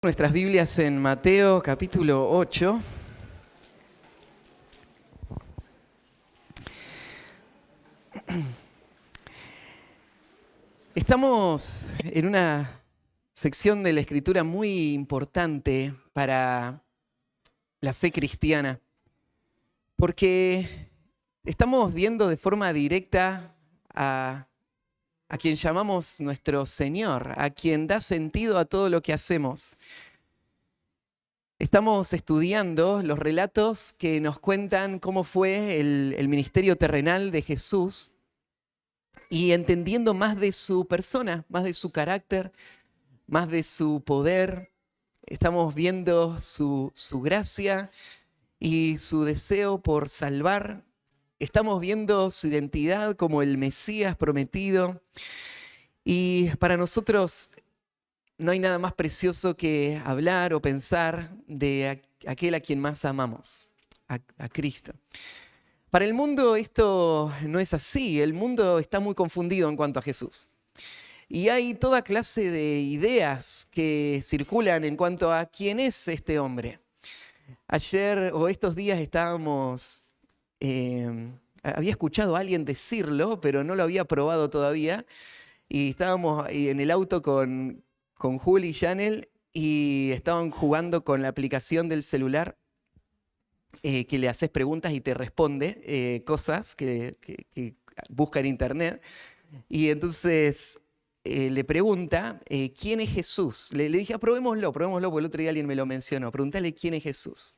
Nuestras Biblias en Mateo capítulo 8. Estamos en una sección de la Escritura muy importante para la fe cristiana, porque estamos viendo de forma directa a quien llamamos nuestro Señor, a quien da sentido a todo lo que hacemos. Estamos estudiando los relatos que nos cuentan cómo fue el ministerio terrenal de Jesús y entendiendo más de su persona, más de su carácter, más de su poder. Estamos viendo su gracia y su deseo por salvar. Estamos viendo su identidad como el Mesías prometido. Y para nosotros no hay nada más precioso que hablar o pensar de aquel a quien más amamos, a Cristo. Para el mundo esto no es así. El mundo está muy confundido en cuanto a Jesús. Y hay toda clase de ideas que circulan en cuanto a quién es este hombre. Ayer o estos días había escuchado a alguien decirlo, pero no lo había probado todavía. Y estábamos en el auto con Juli y Janel y estaban jugando con la aplicación del celular que le haces preguntas y te responde cosas que busca en internet. Y entonces le pregunta quién es Jesús. Le dije, probémoslo, porque el otro día alguien me lo mencionó. Pregúntale quién es Jesús.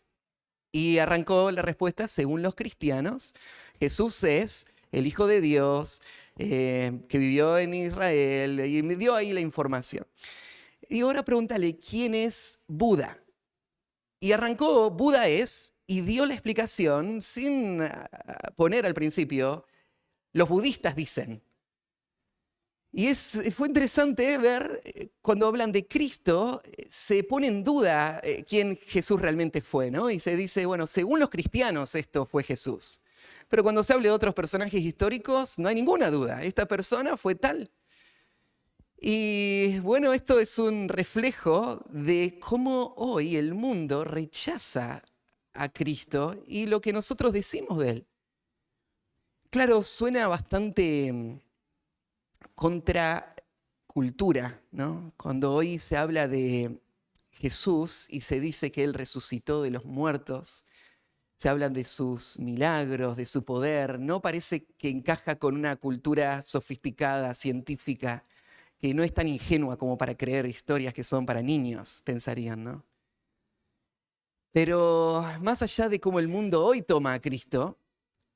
Y arrancó la respuesta, según los cristianos, Jesús es el Hijo de Dios que vivió en Israel, y me dio ahí la información. Y ahora pregúntale quién es Buda. Y arrancó, Buda es, y dio la explicación sin poner al principio, los budistas dicen. Y fue interesante ver cuando hablan de Cristo, se pone en duda quién Jesús realmente fue, ¿no? Y se dice, bueno, según los cristianos esto fue Jesús. Pero cuando se habla de otros personajes históricos, no hay ninguna duda, esta persona fue tal. Y bueno, esto es un reflejo de cómo hoy el mundo rechaza a Cristo y lo que nosotros decimos de él. Claro, suena bastante contra cultura, ¿no? Cuando hoy se habla de Jesús y se dice que él resucitó de los muertos, se hablan de sus milagros, de su poder, no parece que encaja con una cultura sofisticada, científica, que no es tan ingenua como para creer historias que son para niños, pensarían, ¿no? Pero más allá de cómo el mundo hoy toma a Cristo,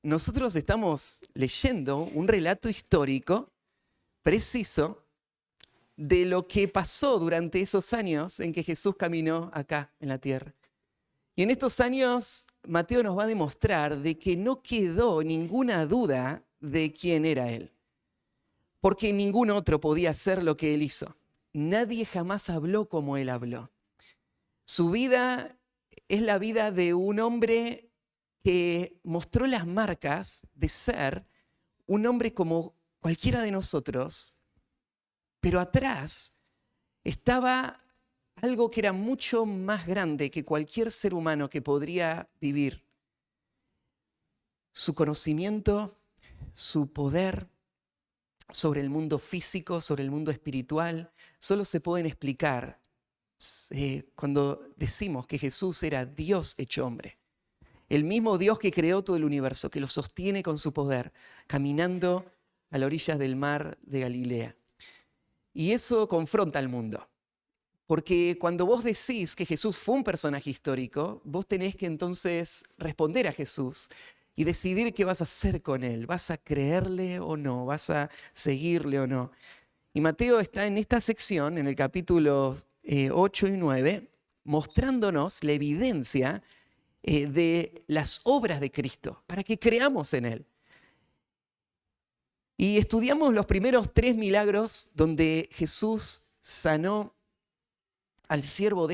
nosotros estamos leyendo un relato histórico preciso de lo que pasó durante esos años en que Jesús caminó acá en la tierra. Y en estos años, Mateo nos va a demostrar de que no quedó ninguna duda de quién era él. Porque ningún otro podía hacer lo que él hizo. Nadie jamás habló como él habló. Su vida es la vida de un hombre que mostró las marcas de ser un hombre como cualquiera de nosotros, pero atrás estaba algo que era mucho más grande que cualquier ser humano que podría vivir. Su conocimiento, su poder sobre el mundo físico, sobre el mundo espiritual, solo se pueden explicar cuando decimos que Jesús era Dios hecho hombre. El mismo Dios que creó todo el universo, que lo sostiene con su poder, caminando a las orillas del mar de Galilea. Y eso confronta al mundo. Porque cuando vos decís que Jesús fue un personaje histórico, vos tenés que entonces responder a Jesús y decidir qué vas a hacer con él. ¿Vas a creerle o no? ¿Vas a seguirle o no? Y Mateo está en esta sección, en el capítulo 8 y 9, mostrándonos la evidencia de las obras de Cristo, para que creamos en él. Y estudiamos los primeros 3 milagros donde Jesús sanó al siervo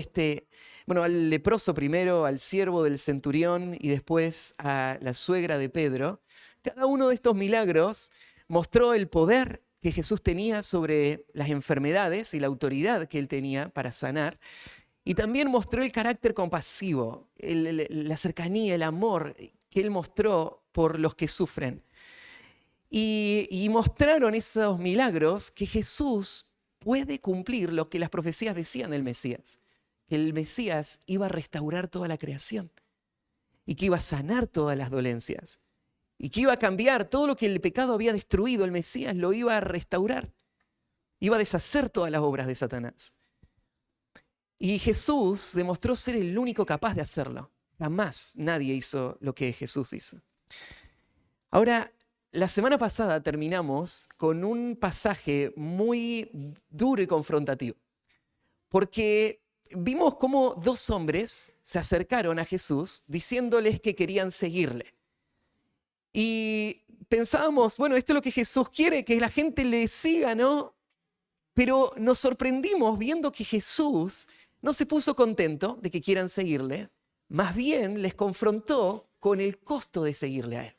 al leproso primero, al siervo del centurión y después a la suegra de Pedro. Cada uno de estos milagros mostró el poder que Jesús tenía sobre las enfermedades y la autoridad que él tenía para sanar. Y también mostró el carácter compasivo, la cercanía, el amor que Él mostró por los que sufren. Y mostraron esos milagros que Jesús puede cumplir lo que las profecías decían del Mesías, que el Mesías iba a restaurar toda la creación y que iba a sanar todas las dolencias y que iba a cambiar todo lo que el pecado había destruido. El Mesías lo iba a restaurar, iba a deshacer todas las obras de Satanás. Y Jesús demostró ser el único capaz de hacerlo. Jamás nadie hizo lo que Jesús hizo. Ahora, la semana pasada terminamos con un pasaje muy duro y confrontativo, porque vimos cómo dos hombres se acercaron a Jesús diciéndoles que querían seguirle. Y pensábamos, bueno, esto es lo que Jesús quiere, que la gente le siga, ¿no? Pero nos sorprendimos viendo que Jesús no se puso contento de que quieran seguirle, más bien les confrontó con el costo de seguirle a Él.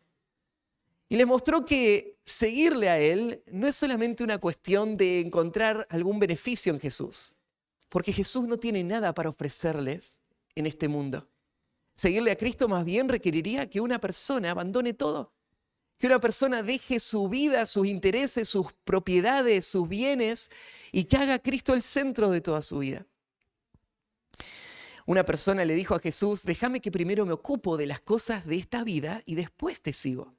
Y les mostró que seguirle a Él no es solamente una cuestión de encontrar algún beneficio en Jesús, porque Jesús no tiene nada para ofrecerles en este mundo. Seguirle a Cristo más bien requeriría que una persona abandone todo, que una persona deje su vida, sus intereses, sus propiedades, sus bienes y que haga a Cristo el centro de toda su vida. Una persona le dijo a Jesús, déjame que primero me ocupo de las cosas de esta vida y después te sigo.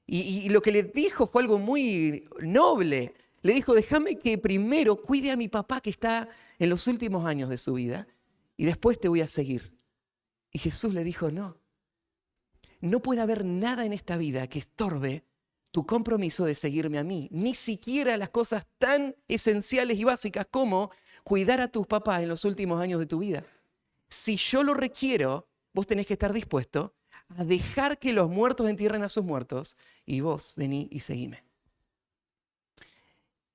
Y lo que le dijo fue algo muy noble. Le dijo, déjame que primero cuide a mi papá que está en los últimos años de su vida y después te voy a seguir. Y Jesús le dijo, no puede haber nada en esta vida que estorbe tu compromiso de seguirme a mí, ni siquiera las cosas tan esenciales y básicas como cuidar a tus papás en los últimos años de tu vida. Si yo lo requiero, vos tenés que estar dispuesto a dejar que los muertos entierren a sus muertos y vos vení y seguime.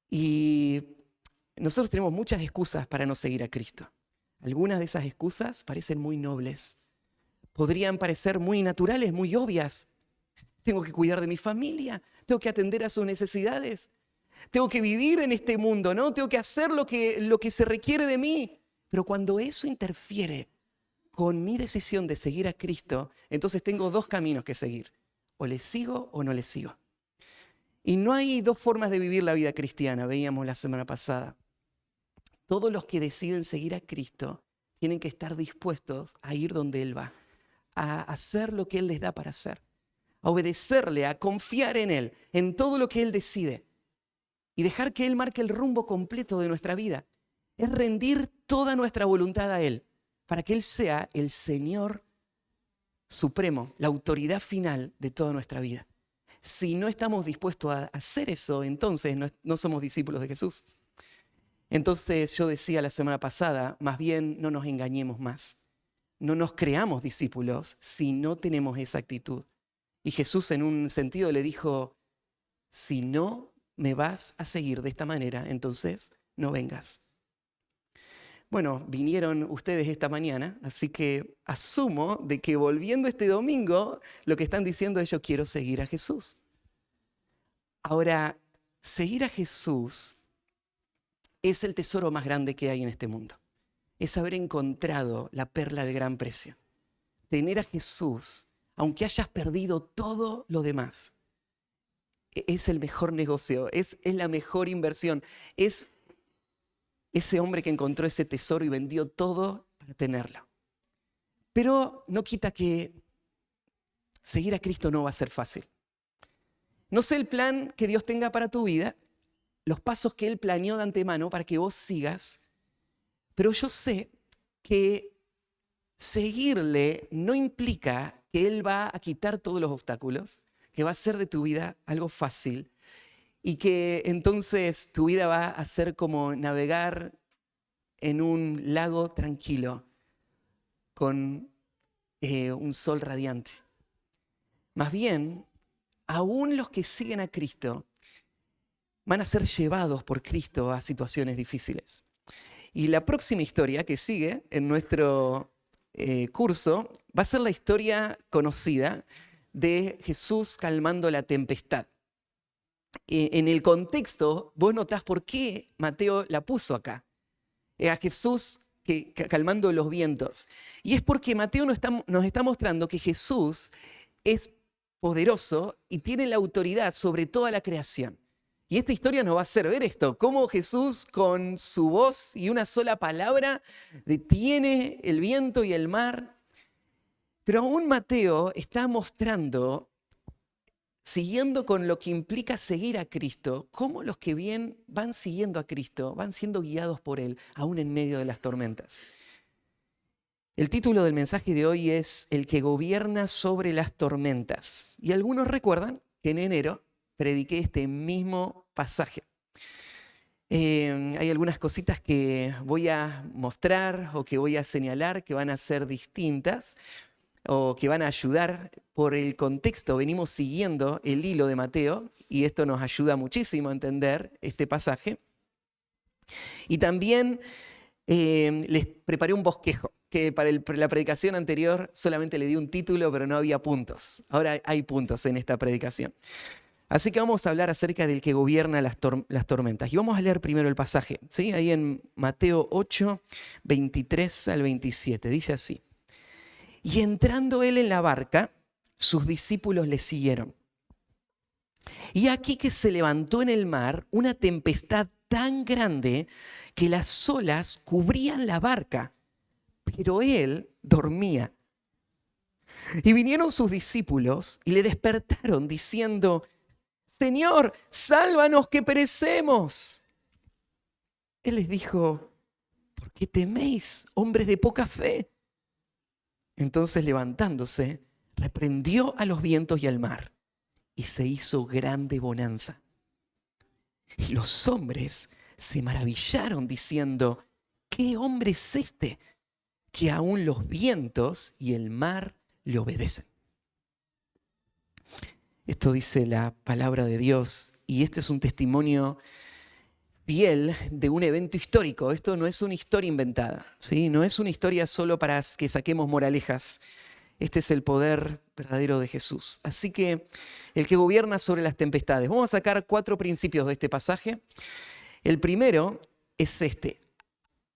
Y nosotros tenemos muchas excusas para no seguir a Cristo. Algunas de esas excusas parecen muy nobles. Podrían parecer muy naturales, muy obvias. Tengo que cuidar de mi familia, tengo que atender a sus necesidades, tengo que vivir en este mundo, ¿no? Tengo que hacer lo que se requiere de mí. Pero cuando eso interfiere con mi decisión de seguir a Cristo, entonces tengo dos caminos que seguir. O le sigo o no le sigo. Y no hay dos formas de vivir la vida cristiana, veíamos la semana pasada. Todos los que deciden seguir a Cristo tienen que estar dispuestos a ir donde Él va, a hacer lo que Él les da para hacer, a obedecerle, a confiar en Él, en todo lo que Él decide y dejar que Él marque el rumbo completo de nuestra vida. Es rendir toda nuestra voluntad a Él para que Él sea el Señor supremo, la autoridad final de toda nuestra vida. Si no estamos dispuestos a hacer eso, entonces no somos discípulos de Jesús. Entonces yo decía la semana pasada, más bien no nos engañemos más. No nos creamos discípulos si no tenemos esa actitud. Y Jesús en un sentido le dijo, si no me vas a seguir de esta manera, entonces no vengas. Bueno, vinieron ustedes esta mañana, así que asumo de que volviendo este domingo, lo que están diciendo es yo quiero seguir a Jesús. Ahora, seguir a Jesús es el tesoro más grande que hay en este mundo. Es haber encontrado la perla de gran precio. Tener a Jesús, aunque hayas perdido todo lo demás, es el mejor negocio, es la mejor inversión, es ese hombre que encontró ese tesoro y vendió todo para tenerlo. Pero no quita que seguir a Cristo no va a ser fácil. No sé el plan que Dios tenga para tu vida, los pasos que Él planeó de antemano para que vos sigas, pero yo sé que seguirle no implica que Él va a quitar todos los obstáculos, que va a hacer de tu vida algo fácil, y que entonces tu vida va a ser como navegar en un lago tranquilo con un sol radiante. Más bien, aún los que siguen a Cristo van a ser llevados por Cristo a situaciones difíciles. Y la próxima historia que sigue en nuestro curso va a ser la historia conocida de Jesús calmando la tempestad. En el contexto, vos notás por qué Mateo la puso acá. A Jesús calmando los vientos. Y es porque Mateo nos está mostrando que Jesús es poderoso y tiene la autoridad sobre toda la creación. Y esta historia nos va a hacer ver esto, cómo Jesús con su voz y una sola palabra detiene el viento y el mar. Pero aún Mateo está mostrando, siguiendo con lo que implica seguir a Cristo, cómo los que van siguiendo a Cristo, van siendo guiados por Él, aún en medio de las tormentas. El título del mensaje de hoy es El que gobierna sobre las tormentas. Y algunos recuerdan que en enero prediqué este mismo pasaje. Hay algunas cositas que voy a mostrar o que voy a señalar que van a ser distintas o que van a ayudar. Por el contexto venimos siguiendo el hilo de Mateo y esto nos ayuda muchísimo a entender este pasaje. Y también les preparé un bosquejo, que para la predicación anterior solamente le di un título, pero no había puntos. Ahora hay puntos en esta predicación. Así que vamos a hablar acerca del que gobierna las tormentas. Y vamos a leer primero el pasaje, ¿sí? Ahí en Mateo 8, 23 al 27. Dice así. Y entrando él en la barca, sus discípulos le siguieron. Y aquí que se levantó en el mar una tempestad tan grande que las olas cubrían la barca, pero él dormía. Y vinieron sus discípulos y le despertaron diciendo: Señor, sálvanos que perecemos. Él les dijo: ¿por qué teméis, hombres de poca fe? Entonces levantándose, reprendió a los vientos y al mar, y se hizo grande bonanza. Y los hombres se maravillaron diciendo: ¿qué hombre es este que aún los vientos y el mar le obedecen? Esto dice la palabra de Dios y este es un testimonio fiel de un evento histórico. Esto no es una historia inventada, ¿sí? No es una historia solo para que saquemos moralejas. Este es el poder verdadero de Jesús. Así que el que gobierna sobre las tempestades. Vamos a sacar 4 principios de este pasaje. El primero es este.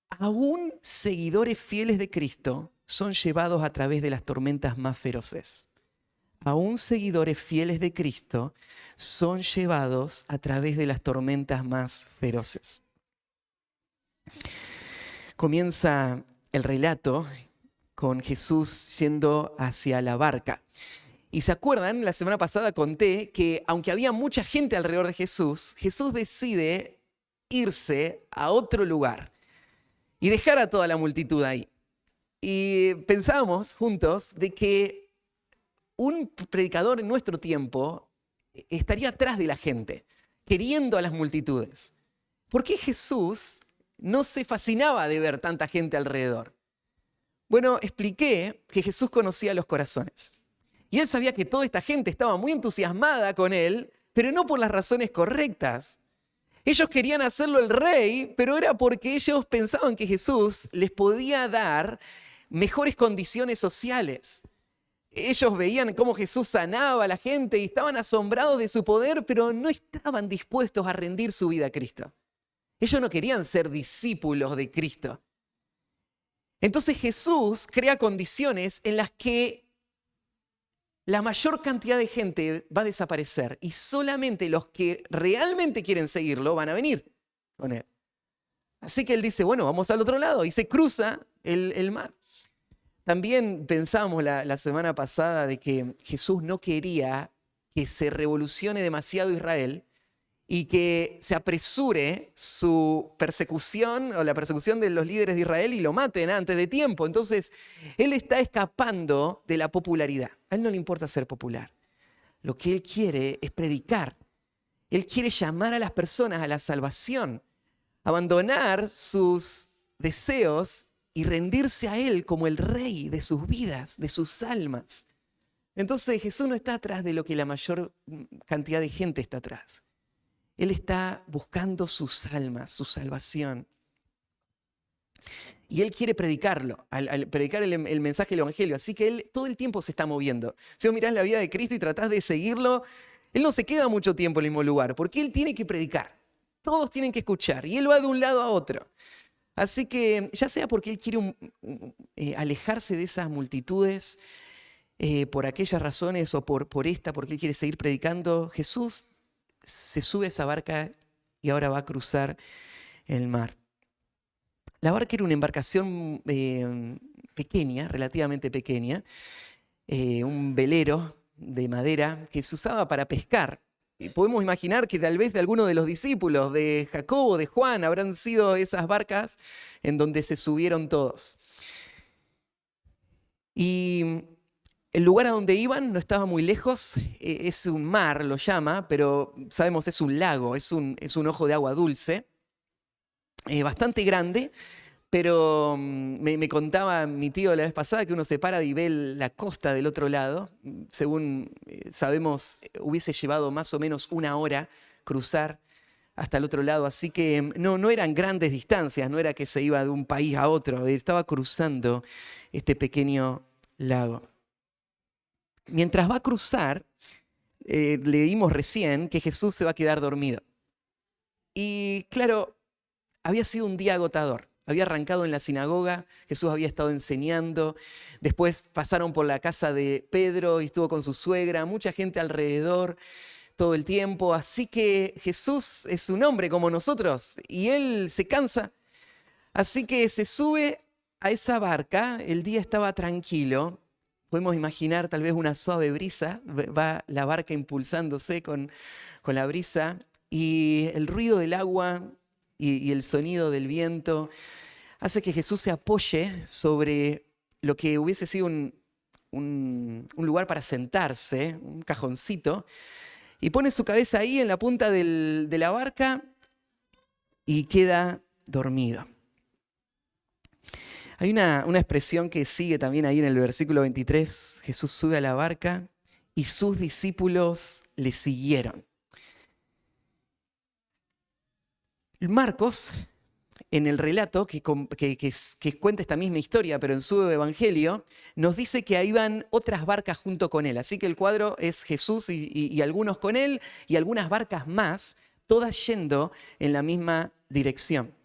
Aún seguidores fieles de Cristo son llevados a través de las tormentas más feroces. Aún seguidores fieles de Cristo son llevados a través de las tormentas más feroces. Comienza el relato con Jesús yendo hacia la barca. Y se acuerdan, la semana pasada conté que aunque había mucha gente alrededor de Jesús, Jesús decide irse a otro lugar y dejar a toda la multitud ahí. Y pensábamos juntos de que un predicador en nuestro tiempo estaría atrás de la gente, queriendo a las multitudes. ¿Por qué Jesús no se fascinaba de ver tanta gente alrededor? Bueno, expliqué que Jesús conocía los corazones. Y él sabía que toda esta gente estaba muy entusiasmada con él, pero no por las razones correctas. Ellos querían hacerlo el rey, pero era porque ellos pensaban que Jesús les podía dar mejores condiciones sociales. Ellos veían cómo Jesús sanaba a la gente y estaban asombrados de su poder, pero no estaban dispuestos a rendir su vida a Cristo. Ellos no querían ser discípulos de Cristo. Entonces Jesús crea condiciones en las que la mayor cantidad de gente va a desaparecer y solamente los que realmente quieren seguirlo van a venir con él. Así que él dice, bueno, vamos al otro lado y se cruza el mar. También pensábamos la semana pasada de que Jesús no quería que se revolucione demasiado Israel y que se apresure su persecución o la persecución de los líderes de Israel y lo maten antes de tiempo. Entonces, él está escapando de la popularidad. A él no le importa ser popular. Lo que él quiere es predicar. Él quiere llamar a las personas a la salvación, abandonar sus deseos y rendirse a él como el rey de sus vidas, de sus almas. Entonces, Jesús no está atrás de lo que la mayor cantidad de gente está atrás. Él está buscando sus almas, su salvación. Y él quiere predicarlo, al predicar el mensaje del evangelio. Así que él todo el tiempo se está moviendo. Si vos mirás la vida de Cristo y tratás de seguirlo, él no se queda mucho tiempo en el mismo lugar, porque él tiene que predicar. Todos tienen que escuchar y él va de un lado a otro. Así que ya sea porque él quiere alejarse de esas multitudes, por aquellas razones o por esta, porque él quiere seguir predicando, Jesús se sube a esa barca y ahora va a cruzar el mar. La barca era una embarcación pequeña, relativamente pequeña, un velero de madera que se usaba para pescar. Y podemos imaginar que tal vez de alguno de los discípulos, de Jacobo, de Juan, habrán sido esas barcas en donde se subieron todos. Y el lugar a donde iban no estaba muy lejos, es un mar, lo llama, pero sabemos es un lago, es un ojo de agua dulce, bastante grande, pero me contaba mi tío la vez pasada que uno se para y ve la costa del otro lado. Según sabemos, hubiese llevado más o menos 1 hora cruzar hasta el otro lado, así que no eran grandes distancias, no era que se iba de un país a otro, estaba cruzando este pequeño lago. Mientras va a cruzar, leímos recién que Jesús se va a quedar dormido. Y claro, había sido un día agotador. Había arrancado en la sinagoga, Jesús había estado enseñando, después pasaron por la casa de Pedro y estuvo con su suegra, mucha gente alrededor todo el tiempo, así que Jesús es un hombre como nosotros y él se cansa, así que se sube a esa barca, el día estaba tranquilo, podemos imaginar tal vez una suave brisa, va la barca impulsándose con la brisa y el ruido del agua y el sonido del viento hace que Jesús se apoye sobre lo que hubiese sido un lugar para sentarse, un cajoncito, y pone su cabeza ahí en la punta de la barca y queda dormido. Hay una expresión que sigue también ahí en el versículo 23. Jesús sube a la barca y sus discípulos le siguieron. Marcos, en el relato que cuenta esta misma historia, pero en su evangelio, nos dice que ahí van otras barcas junto con él. Así que el cuadro es Jesús y algunos con él y algunas barcas más, todas yendo en la misma dirección.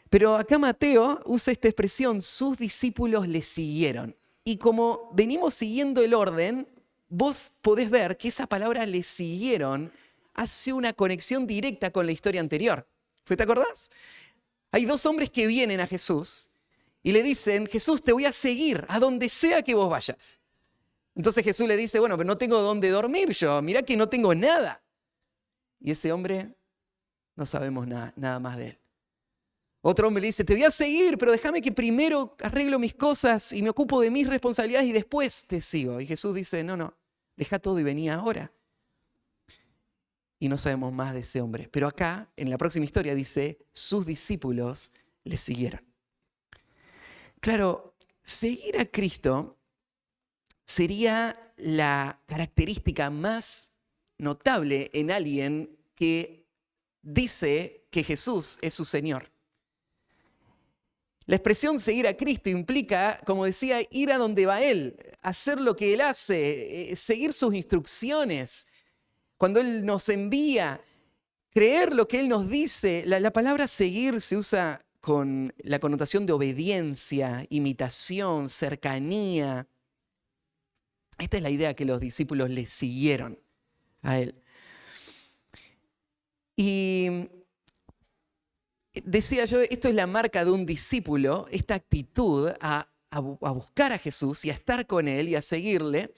Pero acá Mateo usa esta expresión, sus discípulos le siguieron. Y como venimos siguiendo el orden, vos podés ver que esa palabra le siguieron hace una conexión directa con la historia anterior. ¿Te acordás? Hay 2 hombres que vienen a Jesús y le dicen, Jesús, te voy a seguir a donde sea que vos vayas. Entonces Jesús le dice, bueno, pero no tengo dónde dormir yo, mirá que no tengo nada. Y ese hombre, no sabemos nada más de él. Otro hombre le dice, te voy a seguir, pero déjame que primero arreglo mis cosas y me ocupo de mis responsabilidades y después te sigo. Y Jesús dice, no, deja todo y vení ahora. Y no sabemos más de ese hombre. Pero acá, en la próxima historia, dice, sus discípulos le siguieron. Claro, seguir a Cristo sería la característica más notable en alguien que dice que Jesús es su Señor. La expresión seguir a Cristo implica, como decía, ir a donde va Él, hacer lo que Él hace, seguir sus instrucciones. Cuando Él nos envía, creer lo que Él nos dice. La palabra seguir se usa con la connotación de obediencia, imitación, cercanía. Esta es la idea que los discípulos le siguieron a Él. Y decía yo, esto es la marca de un discípulo, esta actitud a buscar a Jesús y a estar con Él y a seguirle.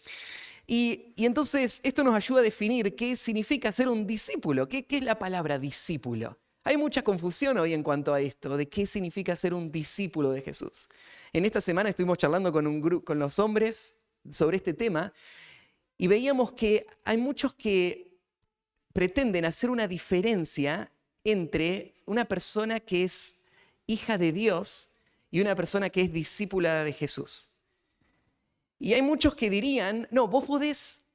Y entonces esto nos ayuda a definir qué significa ser un discípulo. ¿Qué es la palabra discípulo? Hay mucha confusión hoy en cuanto a esto, de qué significa ser un discípulo de Jesús. En esta semana estuvimos charlando con los hombres sobre este tema y veíamos que hay muchos que pretenden hacer una diferencia entre una persona que es hija de Dios y una persona que es discípula de Jesús. Y hay muchos que dirían, no, vos podés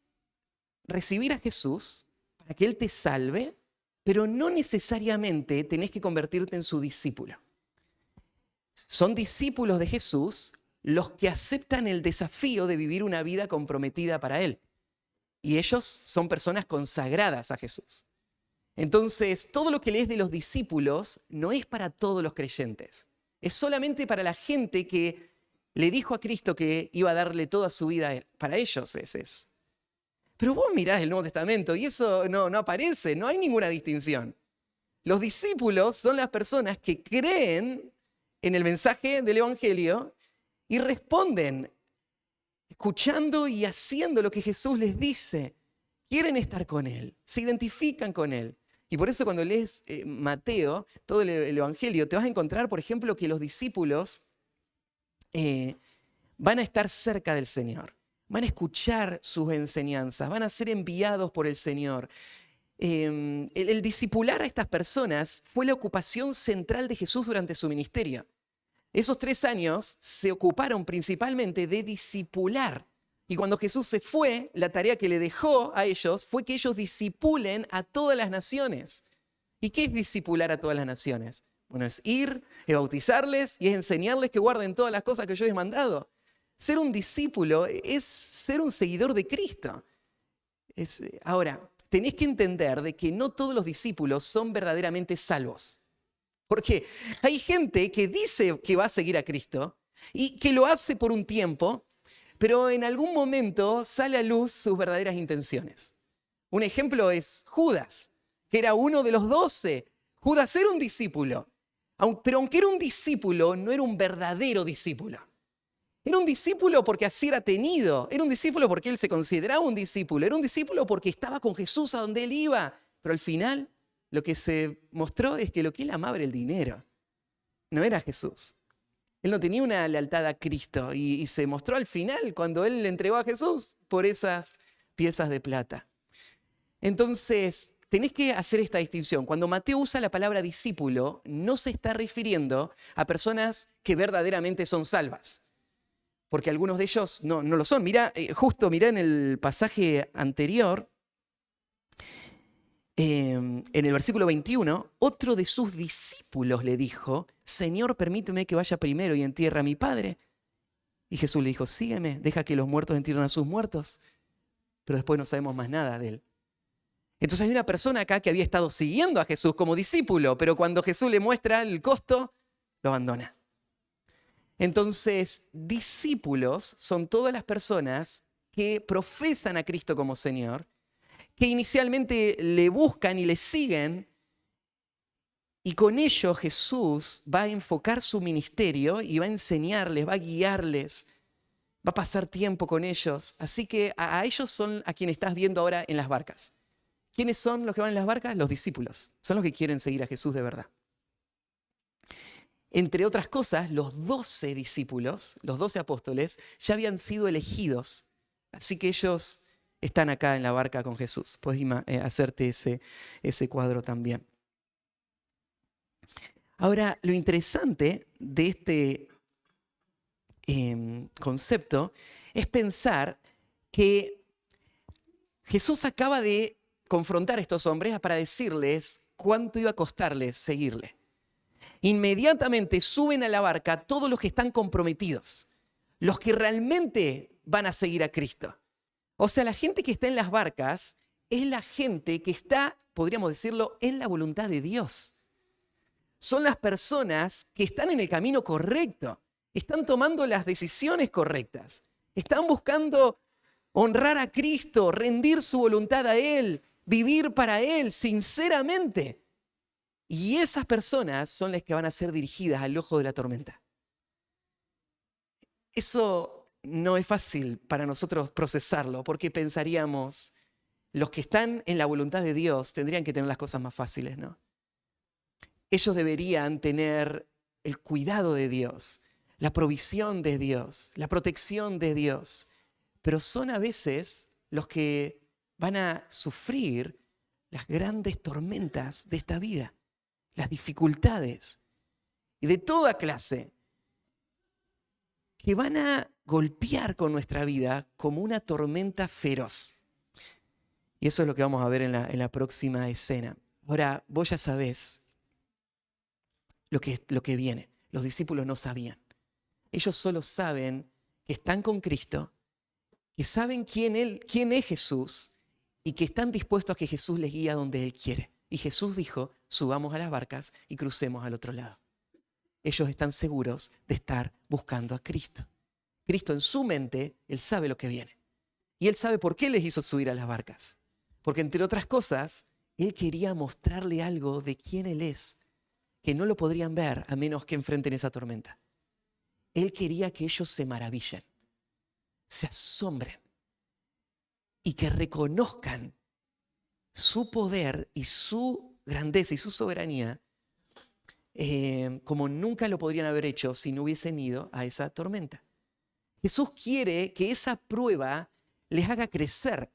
recibir a Jesús para que Él te salve, pero no necesariamente tenés que convertirte en su discípulo. Son discípulos de Jesús los que aceptan el desafío de vivir una vida comprometida para Él. Y ellos son personas consagradas a Jesús. Entonces, todo lo que lees de los discípulos no es para todos los creyentes. Es solamente para la gente que le dijo a Cristo que iba a darle toda su vida a él. Para ellos ese es. Pero vos mirás el Nuevo Testamento y eso no aparece, no hay ninguna distinción. Los discípulos son las personas que creen en el mensaje del Evangelio y responden escuchando y haciendo lo que Jesús les dice. Quieren estar con Él, se identifican con Él. Y por eso cuando lees Mateo, todo el Evangelio, te vas a encontrar, por ejemplo, que los discípulos van a estar cerca del Señor, van a escuchar sus enseñanzas, van a ser enviados por el Señor. El discipular a estas personas fue la ocupación central de Jesús durante su ministerio. Esos 3 años se ocuparon principalmente de discipular. Y cuando Jesús se fue, la tarea que le dejó a ellos fue que ellos discipulen a todas las naciones. ¿Y qué es discipular a todas las naciones? Bueno, es ir, es bautizarles y es enseñarles que guarden todas las cosas que yo les he mandado. Ser un discípulo es ser un seguidor de Cristo. Ahora, tenés que entender de que no todos los discípulos son verdaderamente salvos. Porque hay gente que dice que va a seguir a Cristo y que lo hace por un tiempo, pero en algún momento sale a luz sus verdaderas intenciones. Un ejemplo es Judas, que era uno de los 12. Judas era un discípulo, pero aunque era un discípulo, no era un verdadero discípulo. Era un discípulo porque así era tenido, era un discípulo porque él se consideraba un discípulo, era un discípulo porque estaba con Jesús a donde él iba, pero al final lo que se mostró es que lo que él amaba era el dinero, no era Jesús. Él no tenía una lealtad a Cristo y se mostró al final cuando él le entregó a Jesús por esas piezas de plata. Entonces, tenés que hacer esta distinción. Cuando Mateo usa la palabra discípulo, no se está refiriendo a personas que verdaderamente son salvas, porque algunos de ellos no lo son. Mirá en el pasaje anterior, en el versículo 21, otro de sus discípulos le dijo: Señor, permíteme que vaya primero y entierre a mi padre. Y Jesús le dijo: sígueme, deja que los muertos entierren a sus muertos. Pero después no sabemos más nada de él. Entonces hay una persona acá que había estado siguiendo a Jesús como discípulo, pero cuando Jesús le muestra el costo, lo abandona. Entonces, discípulos son todas las personas que profesan a Cristo como Señor, que inicialmente le buscan y le siguen, y con ello Jesús va a enfocar su ministerio y va a enseñarles, va a guiarles, va a pasar tiempo con ellos. Así que a ellos son a quienes estás viendo ahora en las barcas. ¿Quiénes son los que van en las barcas? Los discípulos. Son los que quieren seguir a Jesús de verdad. Entre otras cosas, los 12 discípulos, los 12 apóstoles, ya habían sido elegidos. Así que ellos están acá en la barca con Jesús. Puedes hacerte ese cuadro también. Ahora, lo interesante de este concepto es pensar que Jesús acaba de confrontar a estos hombres para decirles cuánto iba a costarles seguirle. Inmediatamente suben a la barca todos los que están comprometidos, los que realmente van a seguir a Cristo. O sea, la gente que está en las barcas es la gente que está, podríamos decirlo, en la voluntad de Dios. Son las personas que están en el camino correcto, están tomando las decisiones correctas, están buscando honrar a Cristo, rendir su voluntad a Él, vivir para Él sinceramente. Y esas personas son las que van a ser dirigidas al ojo de la tormenta. Eso no es fácil para nosotros procesarlo, porque pensaríamos, los que están en la voluntad de Dios tendrían que tener las cosas más fáciles, ¿no? Ellos deberían tener el cuidado de Dios, la provisión de Dios, la protección de Dios. Pero son a veces los que van a sufrir las grandes tormentas de esta vida, las dificultades y de toda clase, que van a golpear con nuestra vida como una tormenta feroz. Y eso es lo que vamos a ver en la próxima escena. Ahora, vos ya sabés lo que viene. Los discípulos no sabían. Ellos solo saben que están con Cristo, que saben quién es Jesús y que están dispuestos a que Jesús les guíe a donde Él quiere. Y Jesús dijo, subamos a las barcas y crucemos al otro lado. Ellos están seguros de estar buscando a Cristo. Cristo en su mente, Él sabe lo que viene. Y Él sabe por qué les hizo subir a las barcas. Porque entre otras cosas, Él quería mostrarle algo de quién Él es, que no lo podrían ver a menos que enfrenten esa tormenta. Él quería que ellos se maravillen, se asombren y que reconozcan su poder y su grandeza y su soberanía como nunca lo podrían haber hecho si no hubiesen ido a esa tormenta. Jesús quiere que esa prueba les haga crecer.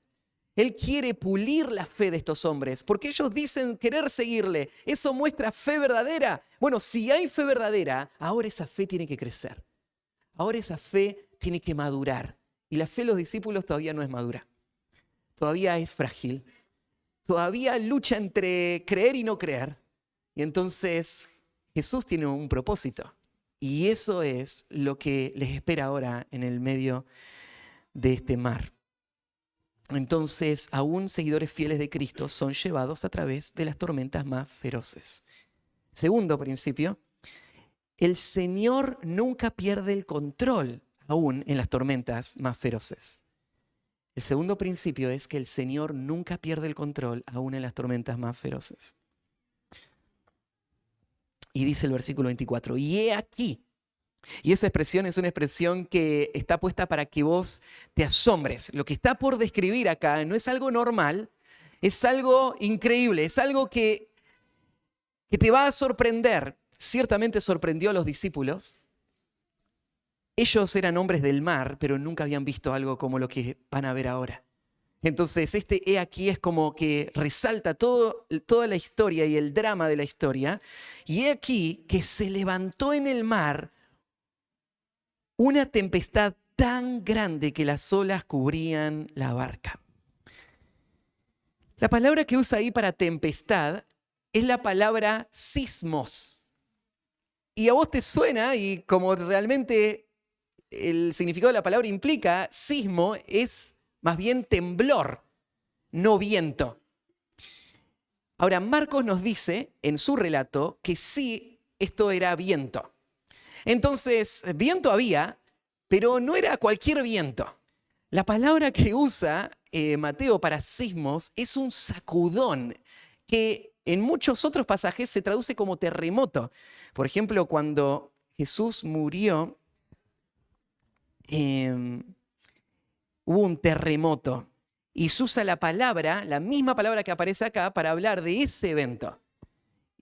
Él quiere pulir la fe de estos hombres, porque ellos dicen querer seguirle. Eso muestra fe verdadera. Bueno, si hay fe verdadera, ahora esa fe tiene que crecer. Ahora esa fe tiene que madurar. Y la fe de los discípulos todavía no es madura. Todavía es frágil. Todavía lucha entre creer y no creer. Y entonces Jesús tiene un propósito. Y eso es lo que les espera ahora en el medio de este mar. Entonces, aún seguidores fieles de Cristo son llevados a través de las tormentas más feroces. Segundo principio, el Señor nunca pierde el control, aún en las tormentas más feroces. El segundo principio es que el Señor nunca pierde el control, aún en las tormentas más feroces. Y dice el versículo 24, y he aquí. Y esa expresión es una expresión que está puesta para que vos te asombres. Lo que está por describir acá no es algo normal, es algo increíble, es algo que te va a sorprender. Ciertamente sorprendió a los discípulos. Ellos eran hombres del mar, pero nunca habían visto algo como lo que van a ver ahora. Entonces, este he aquí es como que resalta toda la historia y el drama de la historia. Y he aquí que se levantó en el mar una tempestad tan grande que las olas cubrían la barca. La palabra que usa ahí para tempestad es la palabra sismos. Y a vos te suena, y como realmente el significado de la palabra implica, sismo es más bien temblor, no viento. Ahora, Marcos nos dice en su relato que sí, esto era viento. Entonces, viento había, pero no era cualquier viento. La palabra que usa Mateo para sismos es un sacudón, que en muchos otros pasajes se traduce como terremoto. Por ejemplo, cuando Jesús murió, hubo un terremoto. Y se usa la misma palabra que aparece acá, para hablar de ese evento.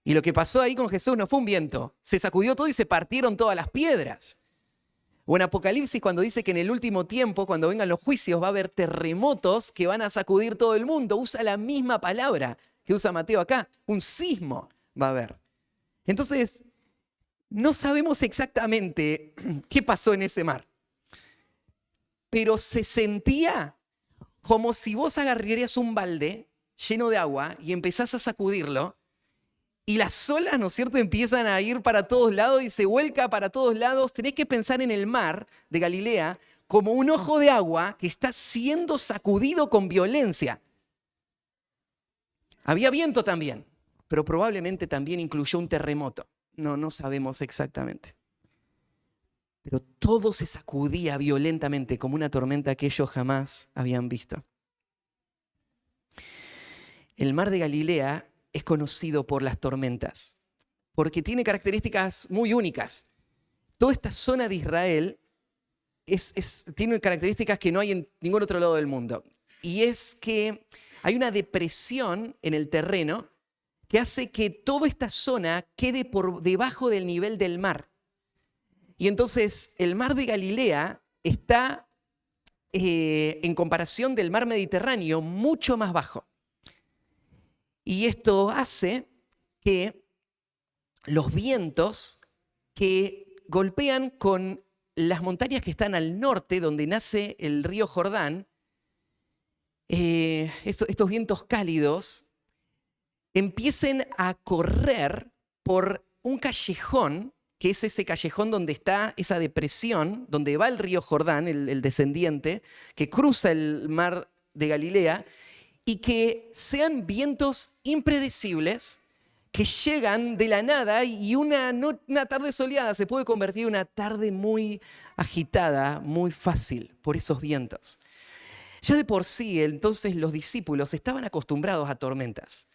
Y lo que pasó ahí con Jesús no fue un viento. Se sacudió todo y se partieron todas las piedras. O en Apocalipsis, cuando dice que en el último tiempo, cuando vengan los juicios, va a haber terremotos que van a sacudir todo el mundo. Usa la misma palabra que usa Mateo acá. Un sismo va a haber. Entonces, no sabemos exactamente qué pasó en ese mar. Pero se sentía como si vos agarrarías un balde lleno de agua y empezás a sacudirlo. Y las olas, ¿no es cierto?, empiezan a ir para todos lados y se vuelca para todos lados. Tenés que pensar en el mar de Galilea como un ojo de agua que está siendo sacudido con violencia. Había viento también, pero probablemente también incluyó un terremoto. No sabemos exactamente. Pero todo se sacudía violentamente como una tormenta que ellos jamás habían visto. El mar de Galilea es conocido por las tormentas, porque tiene características muy únicas. Toda esta zona de Israel tiene características que no hay en ningún otro lado del mundo. Y es que hay una depresión en el terreno que hace que toda esta zona quede por debajo del nivel del mar. Y entonces el mar de Galilea está, en comparación del mar Mediterráneo, mucho más bajo. Y esto hace que los vientos que golpean con las montañas que están al norte, donde nace el río Jordán, estos vientos cálidos empiecen a correr por un callejón, que es ese callejón donde está esa depresión, donde va el río Jordán, el descendiente, que cruza el mar de Galilea. y que sean vientos impredecibles que llegan de la nada y una tarde soleada se puede convertir en una tarde muy agitada, muy fácil por esos vientos. Ya de por sí, entonces los discípulos estaban acostumbrados a tormentas,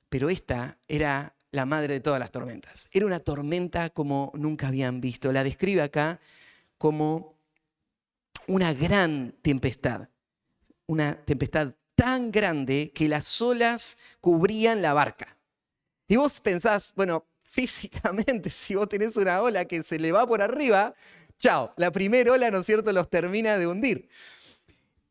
pero esta era la madre de todas las tormentas. Era una tormenta como nunca habían visto. La describe acá como una gran tempestad, una tempestad tan grande que las olas cubrían la barca. Y vos pensás, bueno, físicamente, si vos tenés una ola que se le va por arriba, chao, la primera ola, ¿no es cierto?, los termina de hundir.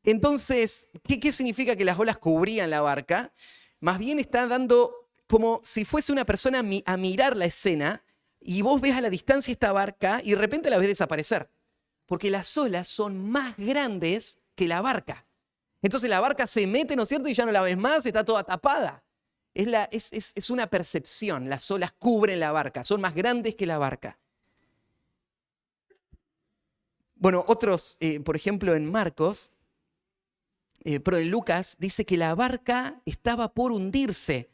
Entonces, ¿qué significa que las olas cubrían la barca? Más bien está dando como si fuese una persona a mirar la escena y vos ves a la distancia esta barca y de repente la ves desaparecer. Porque las olas son más grandes que la barca. Entonces la barca se mete, ¿no es cierto?, y ya no la ves más, está toda tapada. Es una percepción, las olas cubren la barca, son más grandes que la barca. Bueno, otros, por ejemplo, en Marcos, pero en Lucas dice que la barca estaba por hundirse.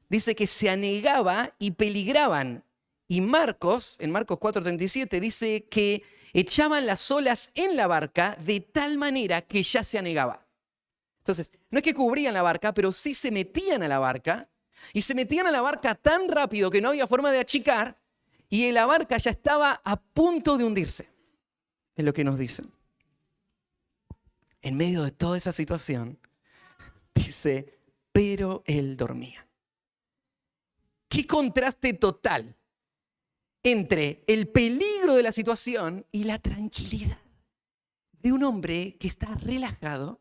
Dice que se anegaba y peligraban. Y Marcos, en Marcos 4:37, dice que echaban las olas en la barca de tal manera que ya se anegaba. Entonces, no es que cubrían la barca, pero sí se metían a la barca. Y se metían a la barca tan rápido que no había forma de achicar. Y la barca ya estaba a punto de hundirse. Es lo que nos dicen. En medio de toda esa situación, dice, pero él dormía. Qué contraste total entre el peligro de la situación y la tranquilidad de un hombre que está relajado,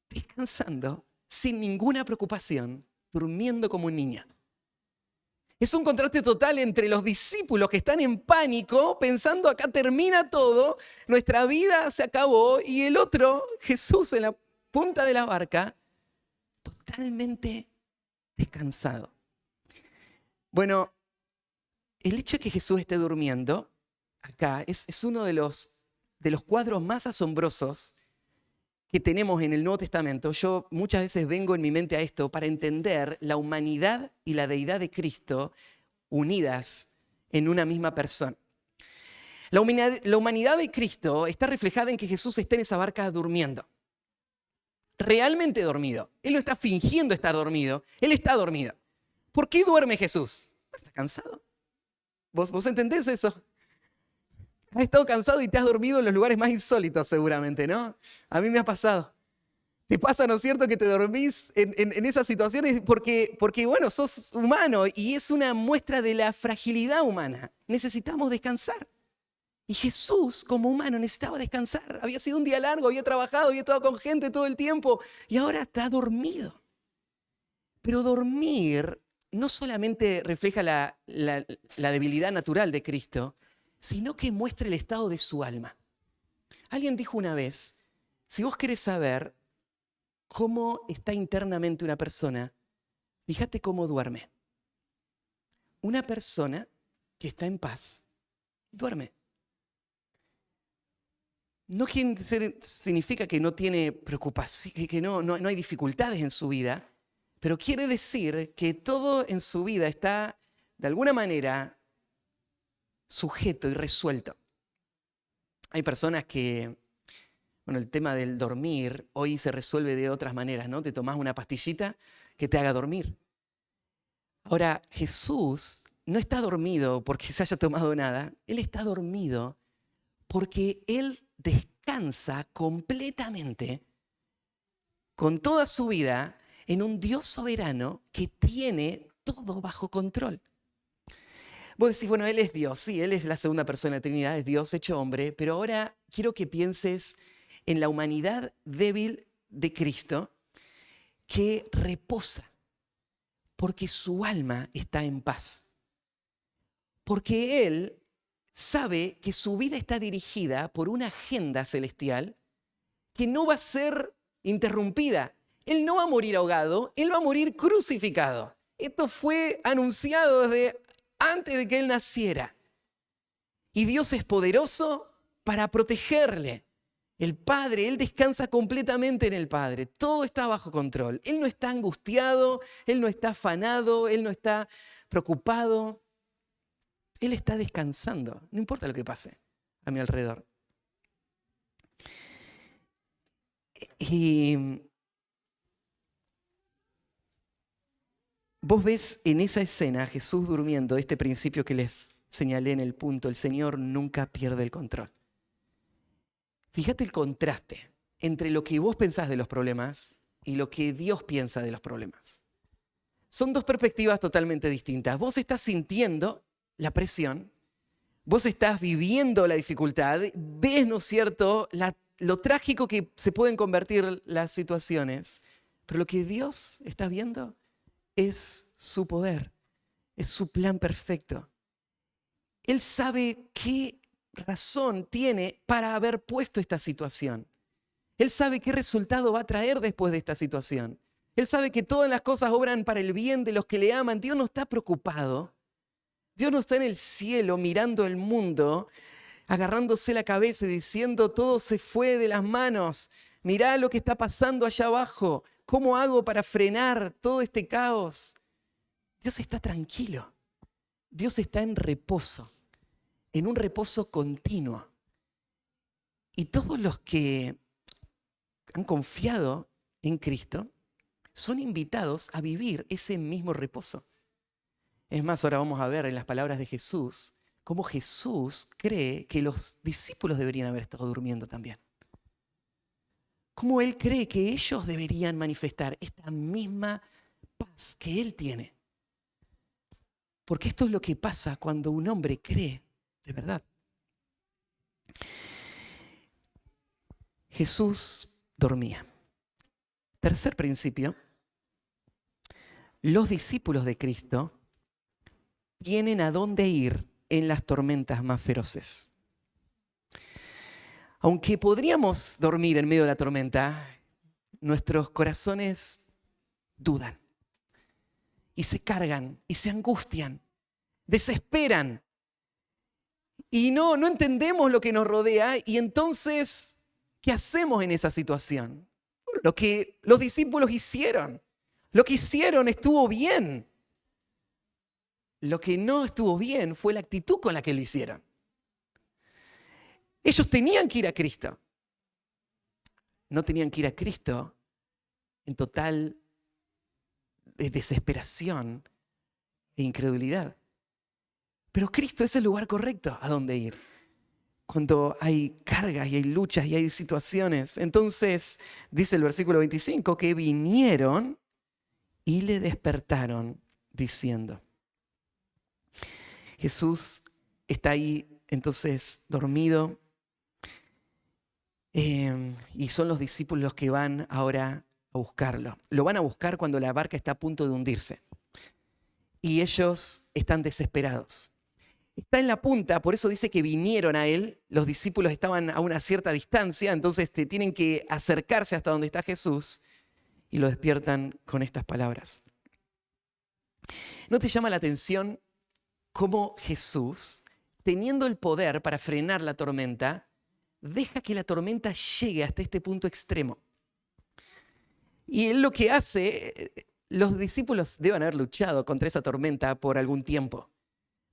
descansando, sin ninguna preocupación, durmiendo como un niño. Es un contraste total entre los discípulos que están en pánico, pensando acá termina todo, nuestra vida se acabó, y el otro, Jesús en la punta de la barca, totalmente descansado. Bueno, el hecho de que Jesús esté durmiendo acá es uno de los cuadros más asombrosos que tenemos en el Nuevo Testamento. Yo muchas veces vengo en mi mente a esto para entender la humanidad y la deidad de Cristo unidas en una misma persona. La humanidad de Cristo está reflejada en que Jesús está en esa barca durmiendo. Realmente dormido. Él no está fingiendo estar dormido, Él está dormido. ¿Por qué duerme Jesús? Está cansado. ¿Vos entendés eso? Has estado cansado y te has dormido en los lugares más insólitos seguramente, ¿no? A mí me ha pasado. Te pasa, ¿no es cierto?, que te dormís en esas situaciones porque, bueno, sos humano y es una muestra de la fragilidad humana. Necesitamos descansar. Y Jesús, como humano, necesitaba descansar. Había sido un día largo, había trabajado, había estado con gente todo el tiempo y ahora está dormido. Pero dormir no solamente refleja la debilidad natural de Cristo, sino que muestra el estado de su alma. Alguien dijo una vez, si vos querés saber cómo está internamente una persona, fíjate cómo duerme. Una persona que está en paz, duerme. No significa que no tiene preocupación, que no hay dificultades en su vida, pero quiere decir que todo en su vida está, de alguna manera, sujeto y resuelto. Hay personas que, bueno, el tema del dormir hoy se resuelve de otras maneras, ¿no? Te tomás una pastillita que te haga dormir. Ahora, Jesús no está dormido porque se haya tomado nada. Él está dormido porque Él descansa completamente con toda su vida en un Dios soberano que tiene todo bajo control. Vos decís, bueno, Él es Dios, sí, Él es la segunda persona de la Trinidad, es Dios hecho hombre, pero ahora quiero que pienses en la humanidad débil de Cristo que reposa porque su alma está en paz. Porque Él sabe que su vida está dirigida por una agenda celestial que no va a ser interrumpida. Él no va a morir ahogado, Él va a morir crucificado. Esto fue anunciado desde antes de que Él naciera. Y Dios es poderoso para protegerle. El Padre, Él descansa completamente en el Padre. Todo está bajo control. Él no está angustiado, Él no está afanado, Él no está preocupado. Él está descansando, no importa lo que pase a mi alrededor. Y vos ves en esa escena a Jesús durmiendo, este principio que les señalé en el punto, el Señor nunca pierde el control. Fíjate el contraste entre lo que vos pensás de los problemas y lo que Dios piensa de los problemas. Son dos perspectivas totalmente distintas. Vos estás sintiendo la presión, vos estás viviendo la dificultad, ves, ¿no es cierto?, lo trágico que se pueden convertir las situaciones, pero lo que Dios está viendo es su poder, es su plan perfecto. Él sabe qué razón tiene para haber puesto esta situación. Él sabe qué resultado va a traer después de esta situación. Él sabe que todas las cosas obran para el bien de los que le aman. Dios no está preocupado. Dios no está en el cielo mirando el mundo, agarrándose la cabeza y diciendo todo se fue de las manos. Mirá lo que está pasando allá abajo. ¿Cómo hago para frenar todo este caos? Dios está tranquilo. Dios está en reposo, en un reposo continuo. Y todos los que han confiado en Cristo son invitados a vivir ese mismo reposo. Es más, ahora vamos a ver en las palabras de Jesús cómo Jesús cree que los discípulos deberían haber estado durmiendo también. Cómo Él cree que ellos deberían manifestar esta misma paz que Él tiene. Porque esto es lo que pasa cuando un hombre cree de verdad. Jesús dormía. Tercer principio, los discípulos de Cristo tienen a dónde ir en las tormentas más feroces. Aunque podríamos dormir en medio de la tormenta, nuestros corazones dudan y se cargan y se angustian, desesperan y no entendemos lo que nos rodea. Y entonces, ¿qué hacemos en esa situación? Lo que los discípulos hicieron. Lo que hicieron estuvo bien. Lo que no estuvo bien fue la actitud con la que lo hicieron. Ellos tenían que ir a Cristo. No tenían que ir a Cristo en total desesperación e incredulidad. Pero Cristo es el lugar correcto a donde ir. Cuando hay cargas y hay luchas y hay situaciones. Entonces, dice el versículo 25, que vinieron y le despertaron diciendo. Jesús está ahí entonces dormido y son los discípulos los que van ahora a buscarlo. Lo van a buscar cuando la barca está a punto de hundirse y ellos están desesperados. Está en la punta, por eso dice que vinieron a él. Los discípulos estaban a una cierta distancia, entonces tienen que acercarse hasta donde está Jesús y lo despiertan con estas palabras. ¿No te llama la atención cómo Jesús, teniendo el poder para frenar la tormenta, deja que la tormenta llegue hasta este punto extremo? Y él lo que hace, los discípulos deben haber luchado contra esa tormenta por algún tiempo.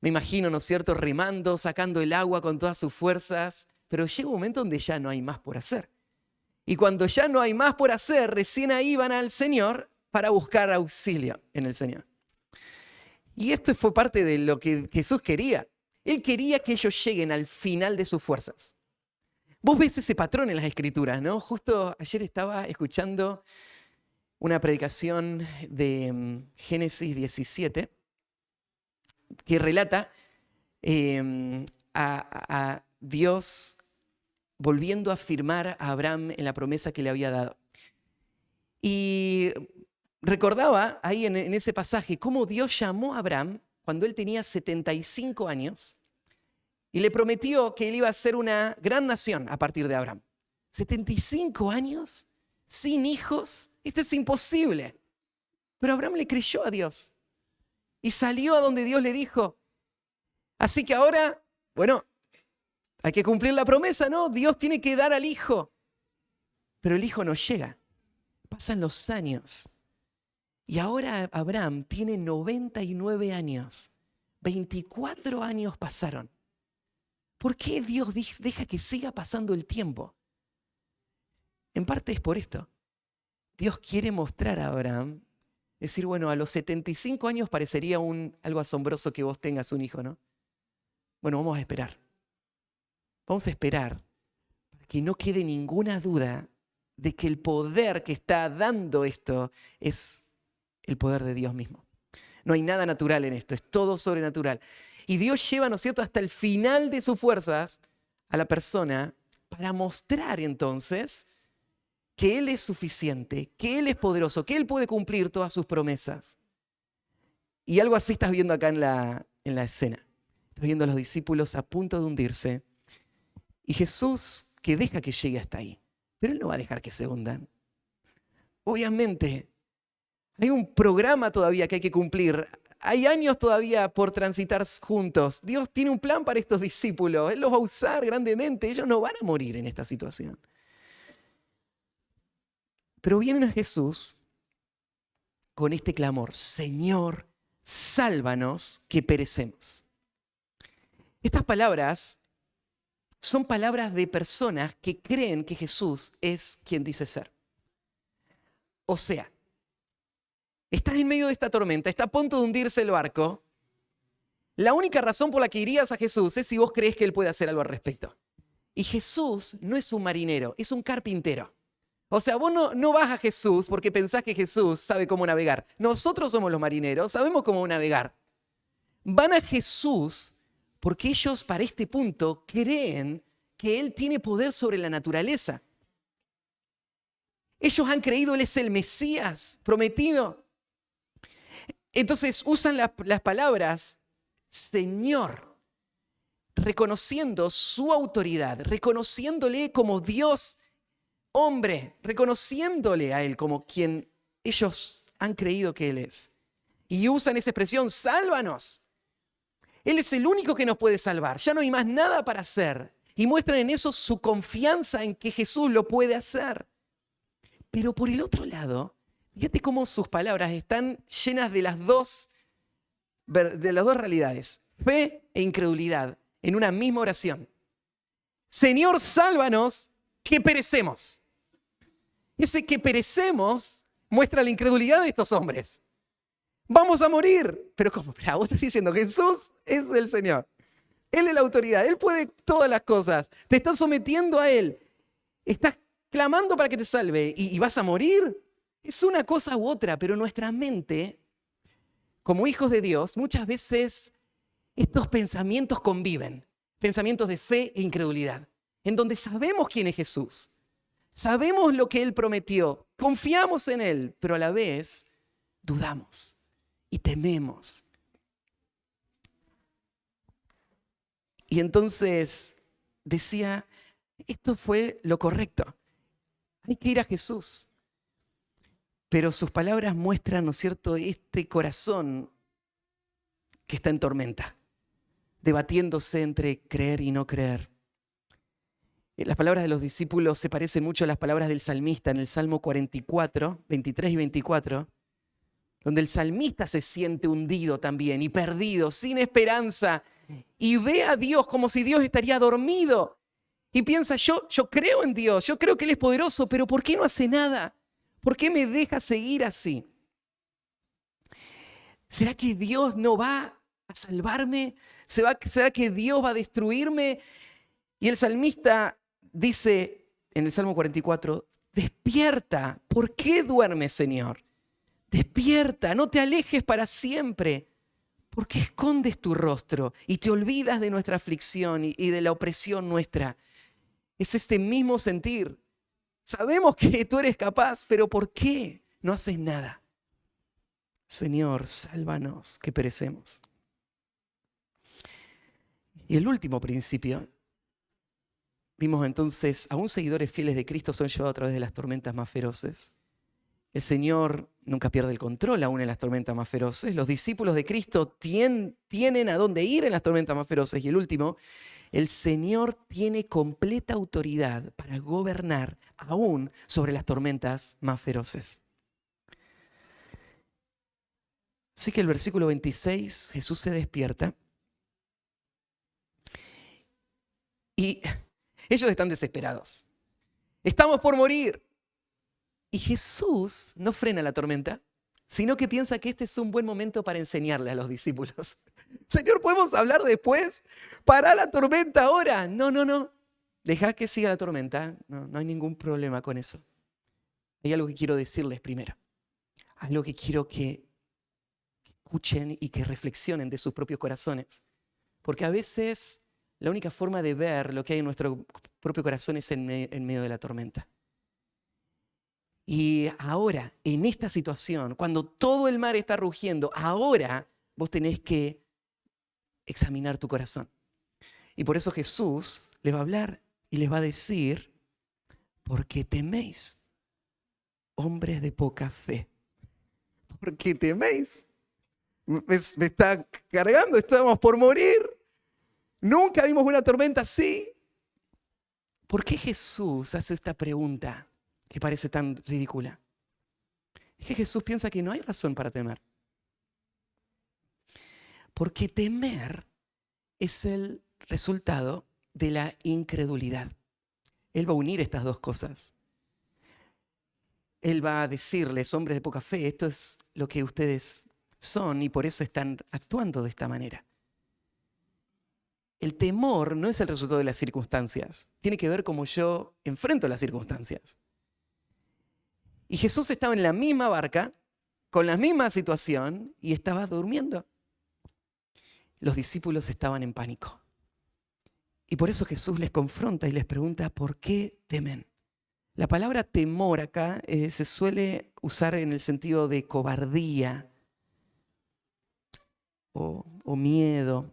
Me imagino, ¿no es cierto?, remando, sacando el agua con todas sus fuerzas, pero llega un momento donde ya no hay más por hacer. Y cuando ya no hay más por hacer, recién ahí van al Señor para buscar auxilio en el Señor. Y esto fue parte de lo que Jesús quería. Él quería que ellos lleguen al final de sus fuerzas. Vos ves ese patrón en las Escrituras, ¿no? Justo ayer estaba escuchando una predicación de Génesis 17 que relata a Dios volviendo a afirmar a Abraham en la promesa que le había dado. Y recordaba ahí en ese pasaje cómo Dios llamó a Abraham cuando él tenía 75 años y le prometió que él iba a ser una gran nación a partir de Abraham. 75 años, sin hijos, esto es imposible. Pero Abraham le creyó a Dios y salió a donde Dios le dijo. Así que ahora, bueno, hay que cumplir la promesa, ¿no? Dios tiene que dar al hijo. pero el hijo no llega. Pasan los años. Y ahora Abraham tiene 99 años. 24 años pasaron. ¿Por qué Dios deja que siga pasando el tiempo? En parte es por esto. Dios quiere mostrar a Abraham, decir, bueno, a los 75 años parecería algo asombroso que vos tengas un hijo, ¿no? Bueno, vamos a esperar. Vamos a esperar para que no quede ninguna duda de que el poder que está dando esto es el poder de Dios mismo. No hay nada natural en esto, es todo sobrenatural. Y Dios lleva, ¿no es cierto?, hasta el final de sus fuerzas a la persona para mostrar entonces que Él es suficiente, que Él es poderoso, que Él puede cumplir todas sus promesas. Y algo así estás viendo acá en la escena. Estás viendo a los discípulos a punto de hundirse y Jesús que deja que llegue hasta ahí. Pero Él no va a dejar que se hundan. Obviamente, hay un programa todavía que hay que cumplir. Hay años todavía por transitar juntos. Dios tiene un plan para estos discípulos. Él los va a usar grandemente. Ellos no van a morir en esta situación. Pero vienen a Jesús con este clamor: Señor, sálvanos que perecemos. Estas palabras son palabras de personas que creen que Jesús es quien dice ser. O sea, estás en medio de esta tormenta, está a punto de hundirse el barco. La única razón por la que irías a Jesús es si vos crees que Él puede hacer algo al respecto. Y Jesús no es un marinero, es un carpintero. O sea, vos no vas a Jesús porque pensás que Jesús sabe cómo navegar. Nosotros somos los marineros, sabemos cómo navegar. Van a Jesús porque ellos para este punto creen que Él tiene poder sobre la naturaleza. Ellos han creído Él es el Mesías prometido. Entonces usan las palabras Señor, reconociendo su autoridad, reconociéndole como Dios hombre, reconociéndole a Él como quien ellos han creído que Él es. Y usan esa expresión, sálvanos. Él es el único que nos puede salvar. Ya no hay más nada para hacer. Y muestran en eso su confianza en que Jesús lo puede hacer. Pero por el otro lado, fíjate cómo sus palabras están llenas de las dos realidades, fe e incredulidad, en una misma oración. Señor, sálvanos que perecemos. Ese que perecemos muestra la incredulidad de estos hombres. Vamos a morir. Pero ¿cómo? Vos estás diciendo que Jesús es el Señor. Él es la autoridad. Él puede todas las cosas. Te estás sometiendo a Él. Estás clamando para que te salve y vas a morir. Es una cosa u otra, pero nuestra mente, como hijos de Dios, muchas veces estos pensamientos conviven. Pensamientos de fe e incredulidad. En donde sabemos quién es Jesús. Sabemos lo que Él prometió, confiamos en Él, pero a la vez dudamos y tememos. Y entonces decía, esto fue lo correcto. Hay que ir a Jesús. Pero sus palabras muestran, ¿no es cierto?, este corazón que está en tormenta, debatiéndose entre creer y no creer. Las palabras de los discípulos se parecen mucho a las palabras del salmista en el Salmo 44, 23 y 24, donde el salmista se siente hundido también y perdido, sin esperanza, y ve a Dios como si Dios estaría dormido. Y piensa, yo creo en Dios, yo creo que Él es poderoso, pero ¿por qué no hace nada? ¿Por qué me deja seguir así? ¿Será que Dios no va a salvarme? ¿Será que Dios va a destruirme? Y el salmista dice en el Salmo 44, despierta, ¿por qué duermes, Señor? Despierta, no te alejes para siempre. ¿Por qué escondes tu rostro y te olvidas de nuestra aflicción y de la opresión nuestra? Es este mismo sentir. Sabemos que tú eres capaz, pero ¿por qué no haces nada? Señor, sálvanos que perecemos. Y el último principio, vimos entonces, aún seguidores fieles de Cristo son llevados a través de las tormentas más feroces. El Señor nunca pierde el control aún en las tormentas más feroces. Los discípulos de Cristo tienen a dónde ir en las tormentas más feroces. Y el último, el Señor tiene completa autoridad para gobernar aún sobre las tormentas más feroces. Así que el versículo 26, Jesús se despierta y ellos están desesperados. Estamos por morir. Y Jesús no frena la tormenta, sino que piensa que este es un buen momento para enseñarle a los discípulos. Señor, ¿podemos hablar después? Pará la tormenta ahora. No. Dejá que siga la tormenta. No hay ningún problema con eso. Hay algo que quiero decirles primero. Algo que quiero que escuchen y que reflexionen de sus propios corazones. Porque a veces la única forma de ver lo que hay en nuestro propio corazón es en medio de la tormenta. Y ahora, en esta situación, cuando todo el mar está rugiendo, ahora vos tenés que examinar tu corazón. Y por eso Jesús les va a hablar y les va a decir, ¿por qué teméis, hombres de poca fe? ¿Por qué teméis? Me está cargando, estamos por morir. Nunca vimos una tormenta así. ¿Por qué Jesús hace esta pregunta que parece tan ridícula? Es que Jesús piensa que no hay razón para temer. Porque temer es el resultado de la incredulidad. Él va a unir estas dos cosas. Él va a decirles, hombres de poca fe, esto es lo que ustedes son y por eso están actuando de esta manera. El temor no es el resultado de las circunstancias. Tiene que ver cómo yo enfrento las circunstancias. Y Jesús estaba en la misma barca, con la misma situación, y estaba durmiendo. Los discípulos estaban en pánico. Y por eso Jesús les confronta y les pregunta, ¿por qué temen? La palabra temor acá se suele usar en el sentido de cobardía o miedo.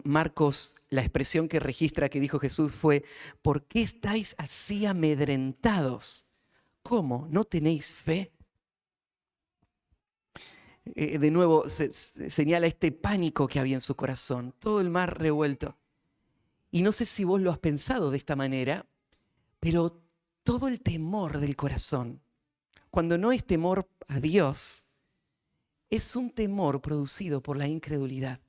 Marcos, la expresión que registra que dijo Jesús fue, ¿por qué estáis así amedrentados? ¿Cómo? ¿No tenéis fe? De nuevo se señala este pánico que había en su corazón, todo el mar revuelto. Y no sé si vos lo has pensado de esta manera, pero todo el temor del corazón, cuando no es temor a Dios, es un temor producido por la incredulidad.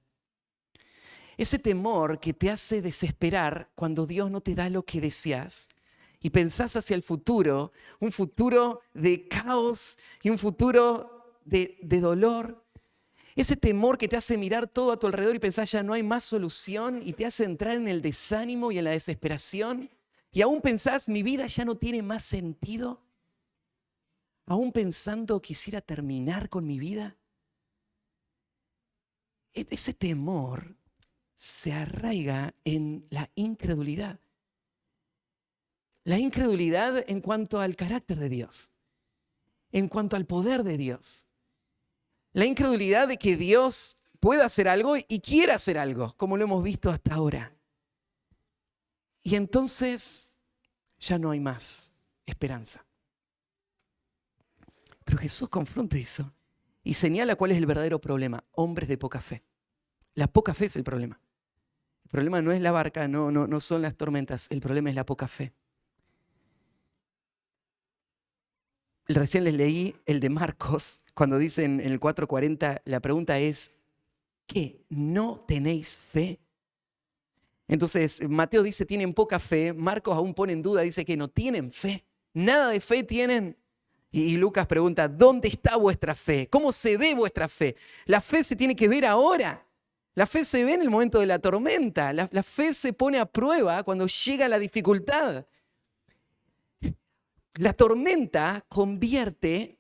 Ese temor que te hace desesperar cuando Dios no te da lo que deseas y pensás hacia el futuro, un futuro de caos y un futuro de dolor. Ese temor que te hace mirar todo a tu alrededor y pensar ya no hay más solución y te hace entrar en el desánimo y en la desesperación. Y aún pensás, mi vida ya no tiene más sentido. Aún pensando, quisiera terminar con mi vida. Ese temor se arraiga en la incredulidad. La incredulidad en cuanto al carácter de Dios, en cuanto al poder de Dios. La incredulidad de que Dios pueda hacer algo y quiera hacer algo, como lo hemos visto hasta ahora. Y entonces ya no hay más esperanza. Pero Jesús confronta eso y señala cuál es el verdadero problema. Hombres de poca fe. La poca fe es el problema. El problema no es la barca, no son las tormentas. El problema es la poca fe. Recién les leí el de Marcos, cuando dicen en el 4:40, la pregunta es, ¿qué? ¿No tenéis fe? Entonces, Mateo dice, tienen poca fe. Marcos aún pone en duda, dice que no tienen fe. Nada de fe tienen. Y Lucas pregunta, ¿dónde está vuestra fe? ¿Cómo se ve vuestra fe? La fe se tiene que ver ahora. La fe se ve en el momento de la tormenta. La fe se pone a prueba cuando llega la dificultad. La tormenta convierte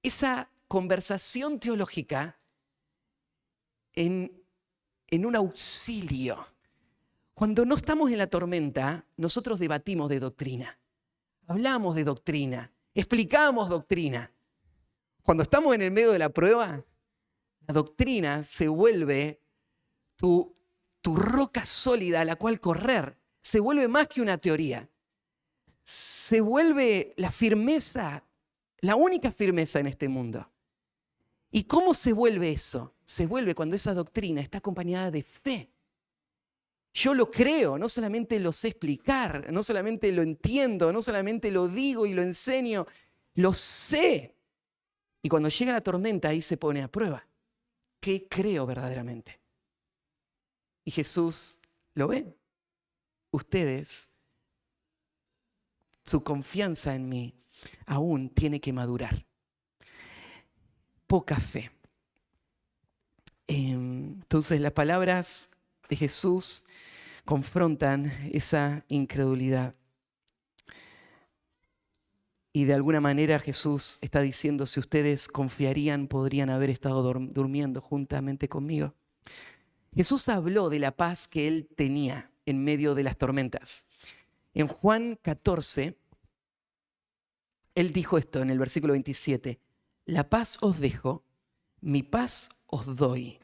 esa conversación teológica en un auxilio. Cuando no estamos en la tormenta, nosotros debatimos de doctrina, hablamos de doctrina, explicamos doctrina. Cuando estamos en el medio de la prueba, la doctrina se vuelve tu roca sólida a la cual correr. Se vuelve más que una teoría. se vuelve la firmeza, la única firmeza en este mundo. ¿Y cómo se vuelve eso? Se vuelve cuando esa doctrina está acompañada de fe. Yo lo creo, no solamente lo sé explicar, no solamente lo entiendo, no solamente lo digo y lo enseño, lo sé. Y cuando llega la tormenta, ahí se pone a prueba. ¿Qué creo verdaderamente? Y Jesús lo ve. Ustedes, su confianza en mí aún tiene que madurar. Poca fe. Entonces las palabras de Jesús confrontan esa incredulidad. Y de alguna manera Jesús está diciendo, si ustedes confiarían, podrían haber estado durmiendo juntamente conmigo. Jesús habló de la paz que él tenía en medio de las tormentas. En Juan 14, él dijo esto en el versículo 27. La paz os dejo, mi paz os doy.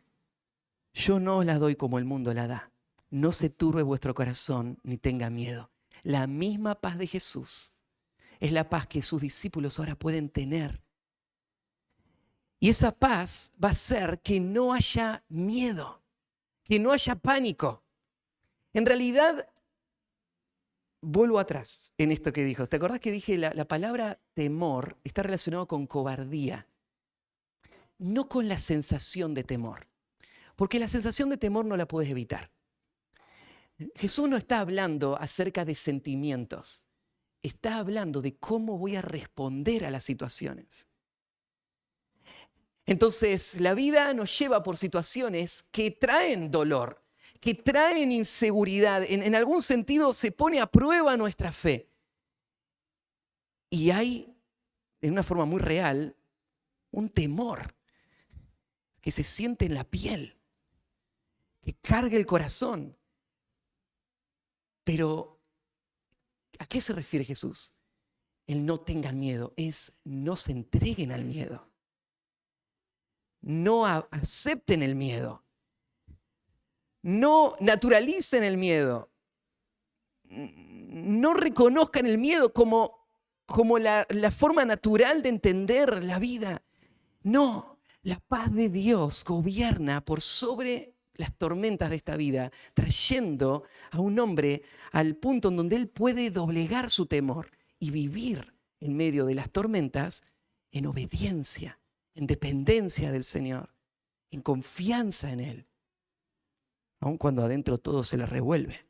Yo no os la doy como el mundo la da. No se turbe vuestro corazón ni tenga miedo. La misma paz de Jesús es la paz que sus discípulos ahora pueden tener. Y esa paz va a hacer que no haya miedo, que no haya pánico. En realidad, vuelvo atrás en esto que dijo. ¿Te acordás que dije la palabra temor está relacionado con cobardía? No con la sensación de temor. Porque la sensación de temor no la puedes evitar. Jesús no está hablando acerca de sentimientos. Está hablando de cómo voy a responder a las situaciones. Entonces, la vida nos lleva por situaciones que traen dolor, que traen inseguridad. En algún sentido se pone a prueba nuestra fe. Y hay, en una forma muy real, un temor que se siente en la piel, que carga el corazón. Pero, ¿a qué se refiere Jesús? El no tengan miedo es no se entreguen al miedo. No acepten el miedo. No naturalicen el miedo. No reconozcan el miedo como la forma natural de entender la vida. No, la paz de Dios gobierna por sobre las tormentas de esta vida, trayendo a un hombre al punto en donde él puede doblegar su temor y vivir en medio de las tormentas en obediencia, en dependencia del Señor, en confianza en Él, aun cuando adentro todo se le revuelve.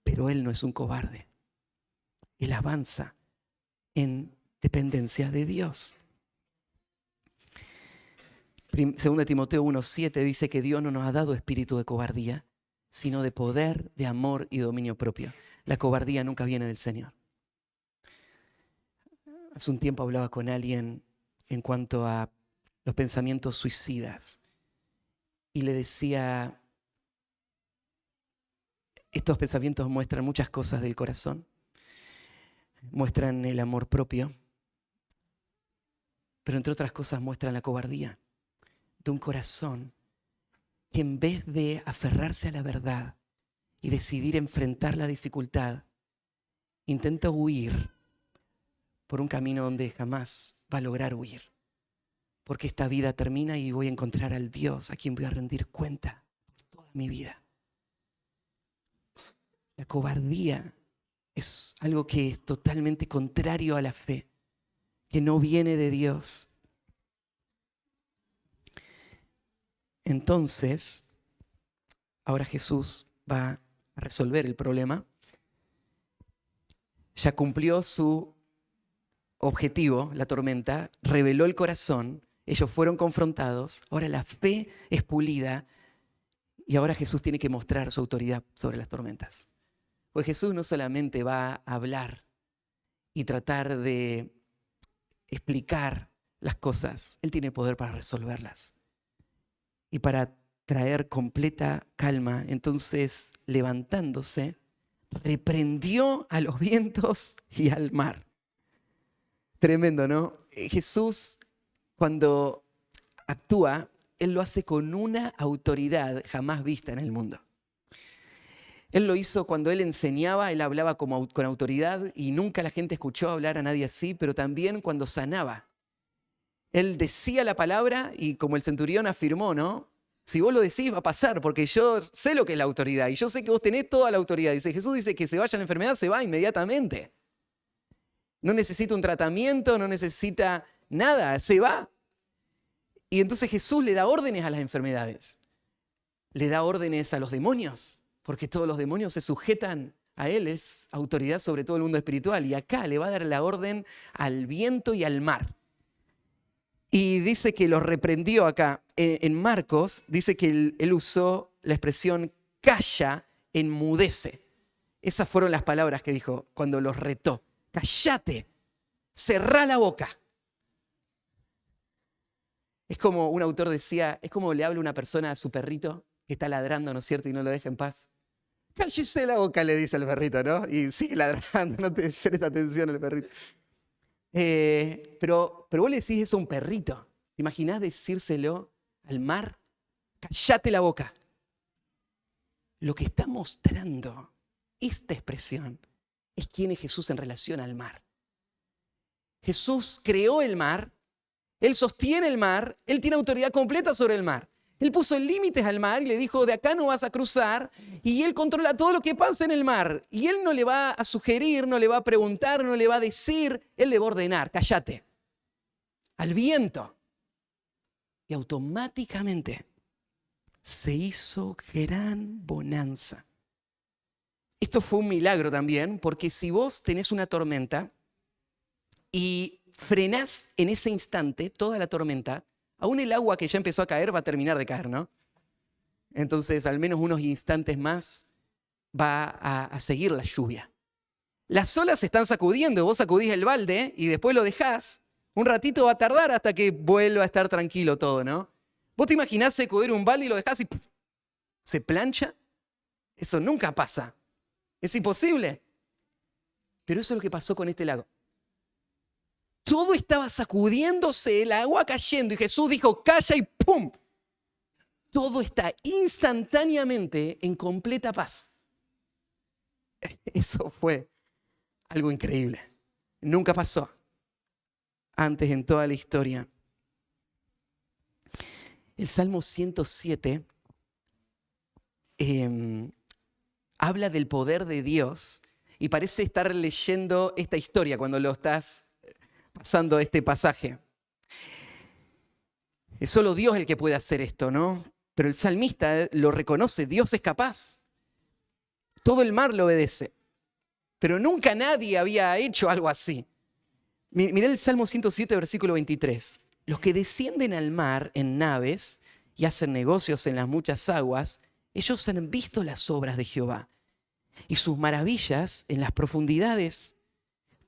Pero Él no es un cobarde. Él avanza en dependencia de Dios. 2 Timoteo 1:7 dice que Dios no nos ha dado espíritu de cobardía, sino de poder, de amor y dominio propio. La cobardía nunca viene del Señor. Hace un tiempo hablaba con alguien en cuanto a los pensamientos suicidas y le decía, estos pensamientos muestran muchas cosas del corazón, muestran el amor propio, pero entre otras cosas muestran la cobardía de un corazón que en vez de aferrarse a la verdad y decidir enfrentar la dificultad, intenta huir por un camino donde jamás va a lograr huir. Porque esta vida termina y voy a encontrar al Dios a quien voy a rendir cuenta por toda mi vida. La cobardía es algo que es totalmente contrario a la fe, que no viene de Dios. Entonces, ahora Jesús va a resolver el problema. Ya cumplió su objetivo, la tormenta, reveló el corazón, ellos fueron confrontados, ahora la fe es pulida y ahora Jesús tiene que mostrar su autoridad sobre las tormentas. Pues Jesús no solamente va a hablar y tratar de explicar las cosas, Él tiene poder para resolverlas y para traer completa calma. Entonces, levantándose, reprendió a los vientos y al mar. Tremendo, ¿no? Jesús, cuando actúa, Él lo hace con una autoridad jamás vista en el mundo. Él lo hizo cuando él enseñaba, él hablaba con autoridad y nunca la gente escuchó hablar a nadie así, pero también cuando sanaba. Él decía la palabra y como el centurión afirmó, ¿no? Si vos lo decís va a pasar porque yo sé lo que es la autoridad y yo sé que vos tenés toda la autoridad. Dice, Jesús dice que se vaya la enfermedad, se va inmediatamente. No necesita un tratamiento, no necesita nada, se va. Y entonces Jesús le da órdenes a las enfermedades. Le da órdenes a los demonios, porque todos los demonios se sujetan a él, es autoridad sobre todo el mundo espiritual. Y acá le va a dar la orden al viento y al mar. Y dice que los reprendió acá. En Marcos dice que él usó la expresión calla, enmudece. Esas fueron las palabras que dijo cuando los retó. Cállate, cerrá la boca. Es como un autor decía, es como le habla una persona a su perrito que está ladrando, ¿no es cierto? Y no lo deja en paz. Cállese la boca, le dice al perrito, ¿no? Y sigue ladrando, no te presta atención al perrito. Pero vos le decís eso a un perrito. ¿Te imaginás decírselo al mar? Cállate la boca. Lo que está mostrando esta expresión es quién es Jesús en relación al mar. Jesús creó el mar, Él sostiene el mar, Él tiene autoridad completa sobre el mar. Él puso límites al mar y le dijo, de acá no vas a cruzar, y Él controla todo lo que pasa en el mar. Y Él no le va a sugerir, no le va a preguntar, no le va a decir, Él le va a ordenar, cállate, al viento. Y automáticamente se hizo gran bonanza. Esto fue un milagro también, porque si vos tenés una tormenta y frenás en ese instante toda la tormenta, aún el agua que ya empezó a caer va a terminar de caer, ¿no? Entonces, al menos unos instantes más va a seguir la lluvia. Las olas se están sacudiendo, vos sacudís el balde y después lo dejás. Un ratito va a tardar hasta que vuelva a estar tranquilo todo, ¿no? ¿Vos te imaginás sacudir un balde y lo dejás y ¡puf! ¿Se plancha? Eso nunca pasa. Es imposible. Pero eso es lo que pasó con este lago. Todo estaba sacudiéndose, el agua cayendo y Jesús dijo, calla y ¡pum! Todo está instantáneamente en completa paz. Eso fue algo increíble. Nunca pasó antes en toda la historia. El Salmo 107 habla del poder de Dios y parece estar leyendo esta historia cuando lo estás pasando este pasaje. Es solo Dios el que puede hacer esto, ¿no? Pero el salmista lo reconoce, Dios es capaz. Todo el mar lo obedece. Pero nunca nadie había hecho algo así. Mirá el Salmo 107, versículo 23. Los que descienden al mar en naves y hacen negocios en las muchas aguas, ellos han visto las obras de Jehová y sus maravillas en las profundidades,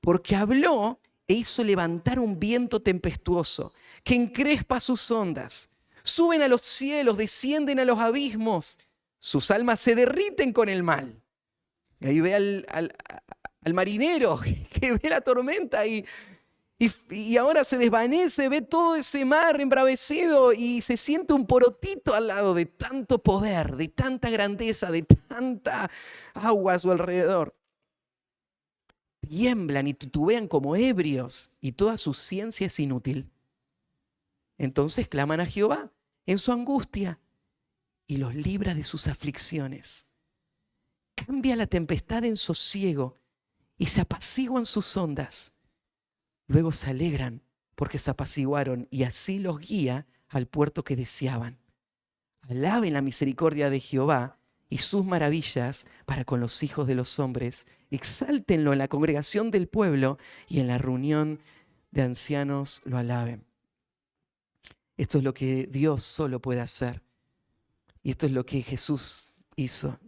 porque habló e hizo levantar un viento tempestuoso que encrespa sus ondas. Suben a los cielos, descienden a los abismos. Sus almas se derriten con el mal. Y ahí ve al marinero que ve la tormenta y ahora se desvanece, ve todo ese mar embravecido y se siente un porotito al lado de tanto poder, de tanta grandeza, de tanta agua a su alrededor. Tiemblan y titubean como ebrios y toda su ciencia es inútil. Entonces claman a Jehová en su angustia y los libra de sus aflicciones. Cambia la tempestad en sosiego y se apaciguan sus ondas. Luego se alegran porque se apaciguaron y así los guía al puerto que deseaban. Alaben la misericordia de Jehová y sus maravillas para con los hijos de los hombres. Exáltenlo en la congregación del pueblo y en la reunión de ancianos lo alaben. Esto es lo que Dios solo puede hacer. Y esto es lo que Jesús hizo.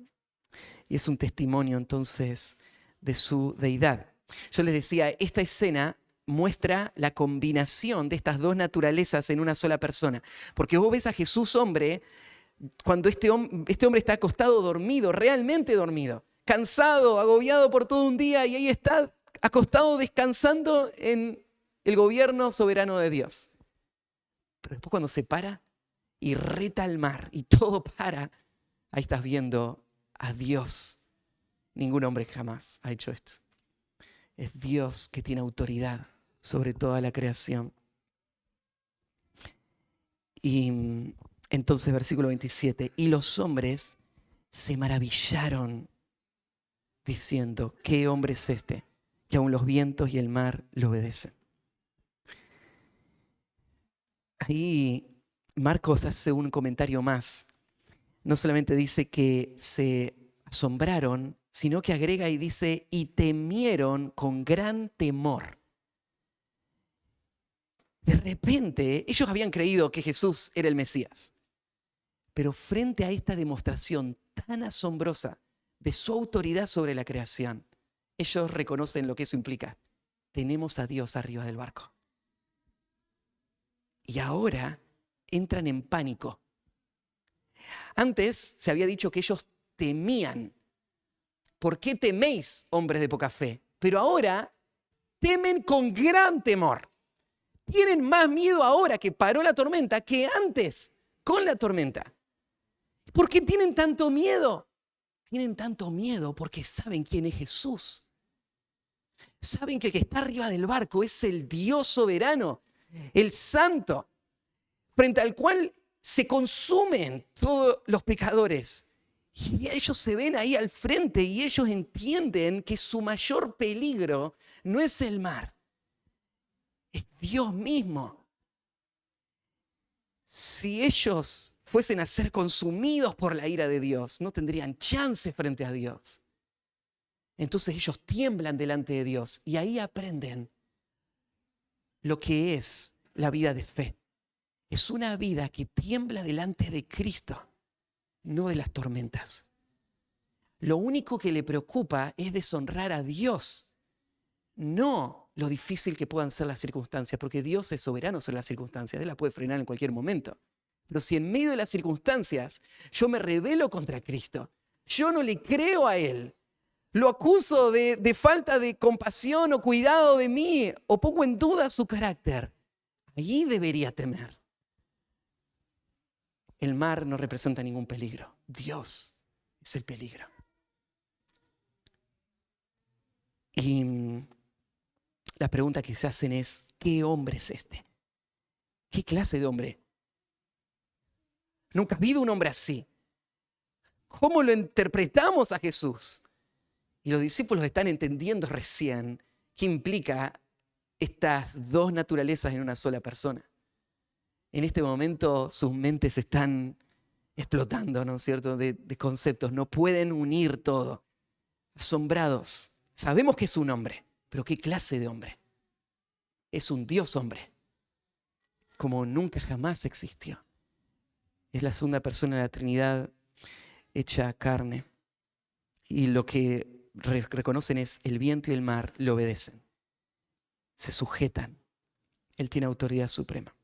Y es un testimonio entonces de su deidad. Yo les decía, esta escena muestra la combinación de estas dos naturalezas en una sola persona. Porque vos ves a Jesús hombre, cuando este hombre está acostado dormido, realmente dormido, cansado, agobiado por todo un día, y ahí está acostado descansando en el gobierno soberano de Dios. Pero después cuando se para y reta al mar y todo para, ahí estás viendo a Dios Ningún hombre jamás ha hecho esto. Es Dios que tiene autoridad sobre toda la creación. Y entonces, versículo 27, y los hombres se maravillaron diciendo, ¿qué hombre es este que aun los vientos y el mar le obedecen? Ahí Marcos hace un comentario más. No solamente dice que se asombraron, sino que agrega y dice, y temieron con gran temor. De repente, ellos habían creído que Jesús era el Mesías. Pero frente a esta demostración tan asombrosa de su autoridad sobre la creación, ellos reconocen lo que eso implica. Tenemos a Dios arriba del barco. Y ahora entran en pánico. Antes se había dicho que ellos temían. ¿Por qué teméis, hombres de poca fe? Pero ahora temen con gran temor. Tienen más miedo ahora que paró la tormenta que antes con la tormenta. ¿Por qué tienen tanto miedo? Tienen tanto miedo porque saben quién es Jesús. Saben que el que está arriba del barco es el Dios soberano, el santo, frente al cual se consumen todos los pecadores. Y ellos se ven ahí al frente y ellos entienden que su mayor peligro no es el mar, es Dios mismo. Si ellos fuesen a ser consumidos por la ira de Dios, no tendrían chance frente a Dios. Entonces ellos tiemblan delante de Dios y ahí aprenden lo que es la vida de fe. Es una vida que tiembla delante de Cristo, no de las tormentas. Lo único que le preocupa es deshonrar a Dios, no lo difícil que puedan ser las circunstancias, porque Dios es soberano sobre las circunstancias, Él las puede frenar en cualquier momento. Pero si en medio de las circunstancias yo me rebelo contra Cristo, yo no le creo a Él, lo acuso de falta de compasión o cuidado de mí, o pongo en duda su carácter, allí debería temer. El mar no representa ningún peligro. Dios es el peligro. Y la pregunta que se hacen es, ¿qué hombre es este? ¿Qué clase de hombre? Nunca ha habido un hombre así. ¿Cómo lo interpretamos a Jesús? Y los discípulos están entendiendo recién qué implica estas dos naturalezas en una sola persona. En este momento sus mentes están explotando, ¿no es cierto?, de conceptos. No pueden unir todo. Asombrados. Sabemos que es un hombre, pero ¿qué clase de hombre? Es un Dios hombre, como nunca jamás existió. Es la segunda persona de la Trinidad hecha carne. Y lo que reconocen es el viento y el mar le obedecen. Se sujetan. Él tiene autoridad suprema.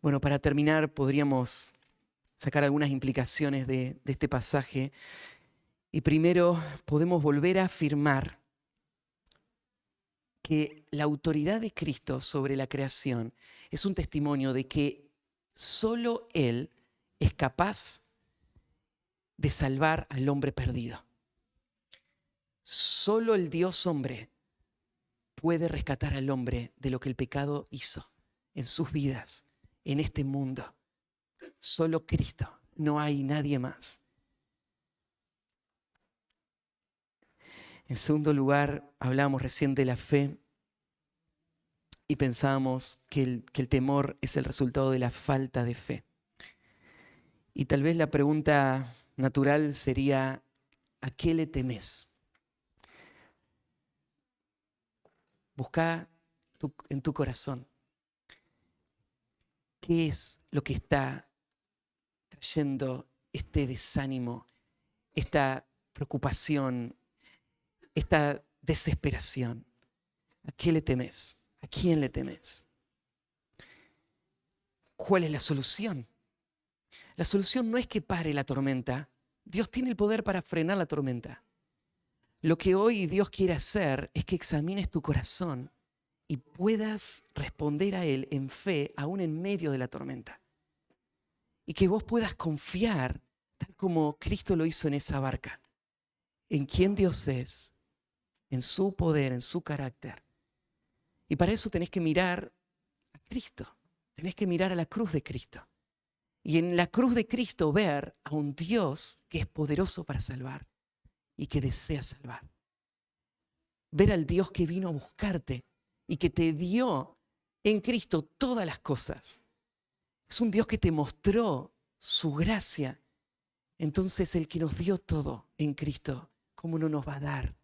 Bueno, para terminar, podríamos sacar algunas implicaciones de este pasaje. Y primero, podemos volver a afirmar que la autoridad de Cristo sobre la creación es un testimonio de que solo Él es capaz de salvar al hombre perdido. Solo el Dios hombre puede rescatar al hombre de lo que el pecado hizo en sus vidas, en este mundo. Solo Cristo, no hay nadie más. En segundo lugar, hablábamos recién de la fe y pensábamos que el temor es el resultado de la falta de fe. Y tal vez la pregunta natural sería, ¿a qué le temes? Busca en tu corazón. ¿Qué es lo que está trayendo este desánimo, esta preocupación, esta desesperación? ¿A qué le temes? ¿A quién le temes? ¿Cuál es la solución? La solución no es que pare la tormenta. Dios tiene el poder para frenar la tormenta. Lo que hoy Dios quiere hacer es que examines tu corazón y puedas responder a Él en fe aún en medio de la tormenta. Y que vos puedas confiar tal como Cristo lo hizo en esa barca. en quién Dios es, en su poder, en su carácter. Y para eso tenés que mirar a Cristo, tenés que mirar a la cruz de Cristo. Y en la cruz de Cristo ver a un Dios que es poderoso para salvar y que desea salvar. Ver al Dios que vino a buscarte y que te dio en Cristo todas las cosas. Es un Dios que te mostró su gracia. Entonces el que nos dio todo en Cristo, ¿cómo no nos va a dar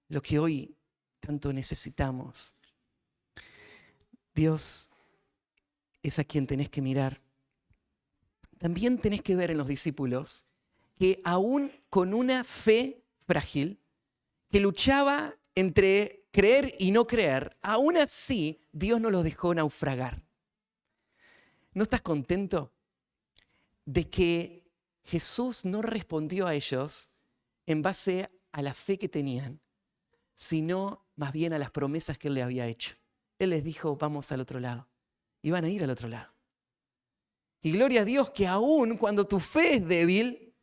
lo que hoy tanto necesitamos? Dios es a quien tenés que mirar. También tenés que ver en los discípulos que aún con una fe frágil, que luchaba entre creer y no creer, aún así Dios no los dejó naufragar. ¿No estás contento de que Jesús no respondió a ellos en base a la fe que tenían, sino más bien a las promesas que Él le había hecho? Él les dijo, vamos al otro lado. Y van a ir al otro lado. Y gloria a Dios que aún cuando tu fe es débil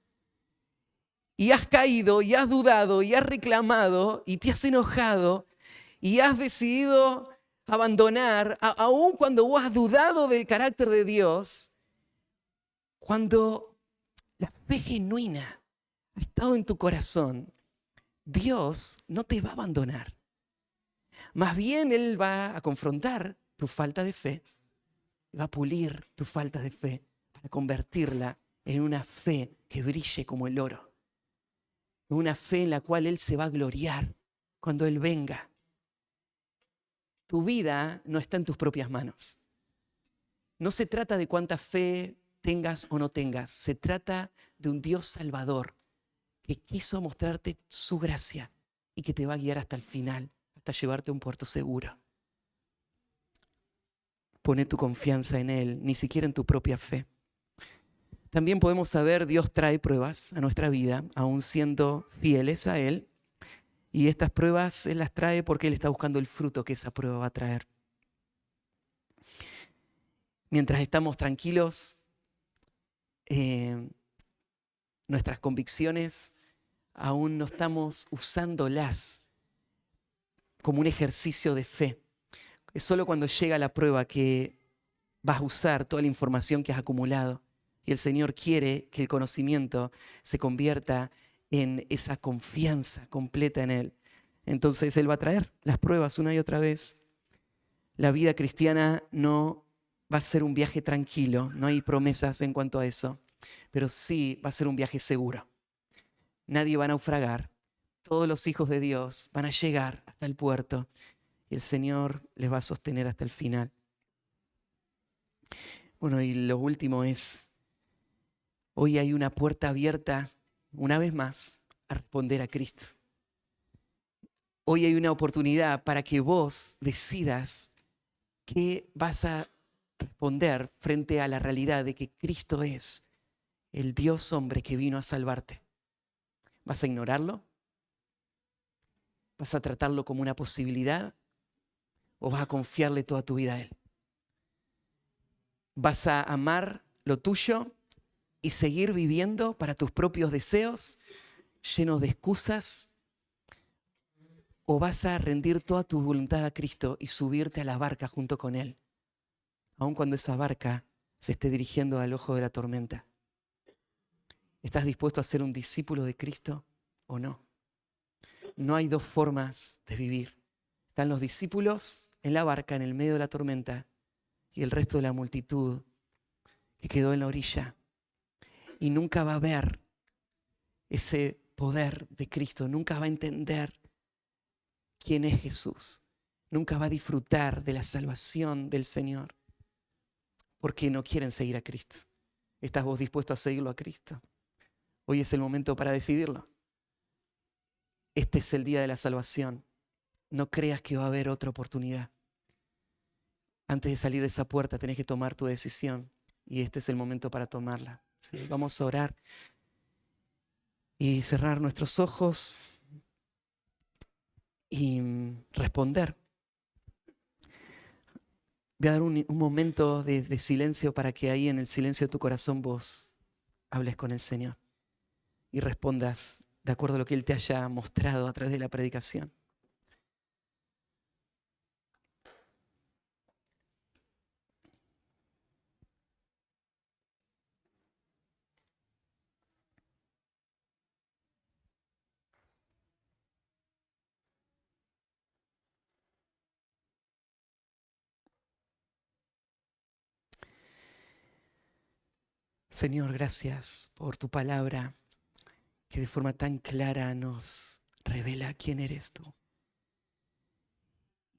y has caído y has dudado y has reclamado y te has enojado y has decidido abandonar, aún cuando vos has dudado del carácter de Dios, cuando la fe genuina ha estado en tu corazón, Dios no te va a abandonar. Más bien Él va a confrontar tu falta de fe, va a pulir tu falta de fe para convertirla en una fe que brille como el oro. Una fe en la cual Él se va a gloriar cuando Él venga. Tu vida no está en tus propias manos. No se trata de cuánta fe tengas o no tengas. Se trata de un Dios salvador que quiso mostrarte su gracia y que te va a guiar hasta el final, hasta llevarte a un puerto seguro. Pone tu confianza en Él, ni siquiera en tu propia fe. También podemos saber, Dios trae pruebas a nuestra vida, aún siendo fieles a Él. Y estas pruebas Él las trae porque Él está buscando el fruto que esa prueba va a traer. Mientras estamos tranquilos, nuestras convicciones aún no estamos usándolas como un ejercicio de fe. Es solo cuando llega la prueba que vas a usar toda la información que has acumulado. Y el Señor quiere que el conocimiento se convierta en esa confianza completa en Él. Entonces Él va a traer las pruebas una y otra vez. La vida cristiana no va a ser un viaje tranquilo, no hay promesas en cuanto a eso, pero sí va a ser un viaje seguro. Nadie va a naufragar. Todos los hijos de Dios van a llegar hasta el puerto y el Señor les va a sostener hasta el final. Bueno, y lo último es, hoy hay una puerta abierta, una vez más, a responder a Cristo. Hoy hay una oportunidad para que vos decidas qué vas a responder frente a la realidad de que Cristo es el Dios hombre que vino a salvarte. ¿Vas a ignorarlo? ¿Vas a tratarlo como una posibilidad? ¿O vas a confiarle toda tu vida a Él? ¿Vas a amar lo tuyo y seguir viviendo para tus propios deseos, llenos de excusas? ¿O vas a rendir toda tu voluntad a Cristo y subirte a la barca junto con Él, aun cuando esa barca se esté dirigiendo al ojo de la tormenta? ¿Estás dispuesto a ser un discípulo de Cristo o no? No hay dos formas de vivir. Están los discípulos en la barca, en el medio de la tormenta, y el resto de la multitud que quedó en la orilla. Y nunca va a ver ese poder de Cristo, nunca va a entender quién es Jesús, nunca va a disfrutar de la salvación del Señor, porque no quieren seguir a Cristo. ¿Estás vos dispuesto a seguirlo a Cristo? Hoy es el momento para decidirlo. Este es el día de la salvación. No creas que va a haber otra oportunidad. Antes de salir de esa puerta tenés que tomar tu decisión y este es el momento para tomarla. ¿Sí? Vamos a orar y cerrar nuestros ojos y responder. Voy a dar un momento de silencio para que ahí en el silencio de tu corazón vos hables con el Señor y respondas de acuerdo a lo que Él te haya mostrado a través de la predicación. Señor, gracias por tu palabra que de forma tan clara nos revela quién eres tú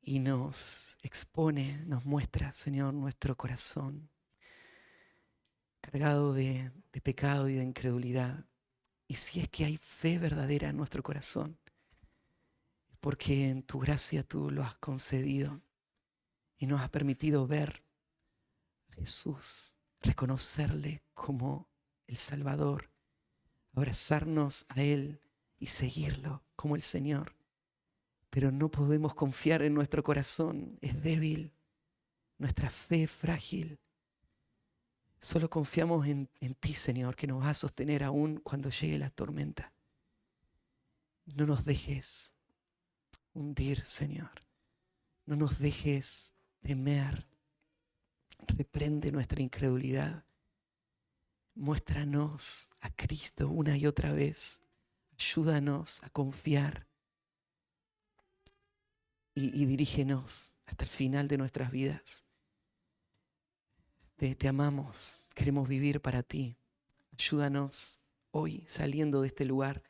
y nos expone, nos muestra, Señor, nuestro corazón cargado de pecado y de incredulidad. Y si es que hay fe verdadera en nuestro corazón, es porque en tu gracia tú lo has concedido y nos has permitido ver a Jesús, reconocerle como el Salvador, abrazarnos a Él y seguirlo como el Señor. Pero no podemos confiar en nuestro corazón, es débil, nuestra fe es frágil. Solo confiamos en ti, Señor, que nos vas a sostener aún cuando llegue la tormenta. No nos dejes hundir, Señor. No nos dejes temer. Reprende nuestra incredulidad. Muéstranos a Cristo una y otra vez. Ayúdanos a confiar. Y dirígenos hasta el final de nuestras vidas. Te amamos. Queremos vivir para ti. Ayúdanos hoy saliendo de este lugar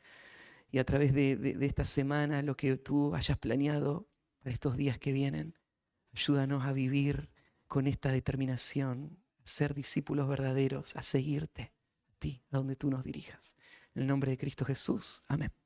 y a través de esta semana, lo que tú hayas planeado para estos días que vienen. Ayúdanos a vivir con esta determinación, a ser discípulos verdaderos, a seguirte a ti, a donde tú nos dirijas. En el nombre de Cristo Jesús. Amén.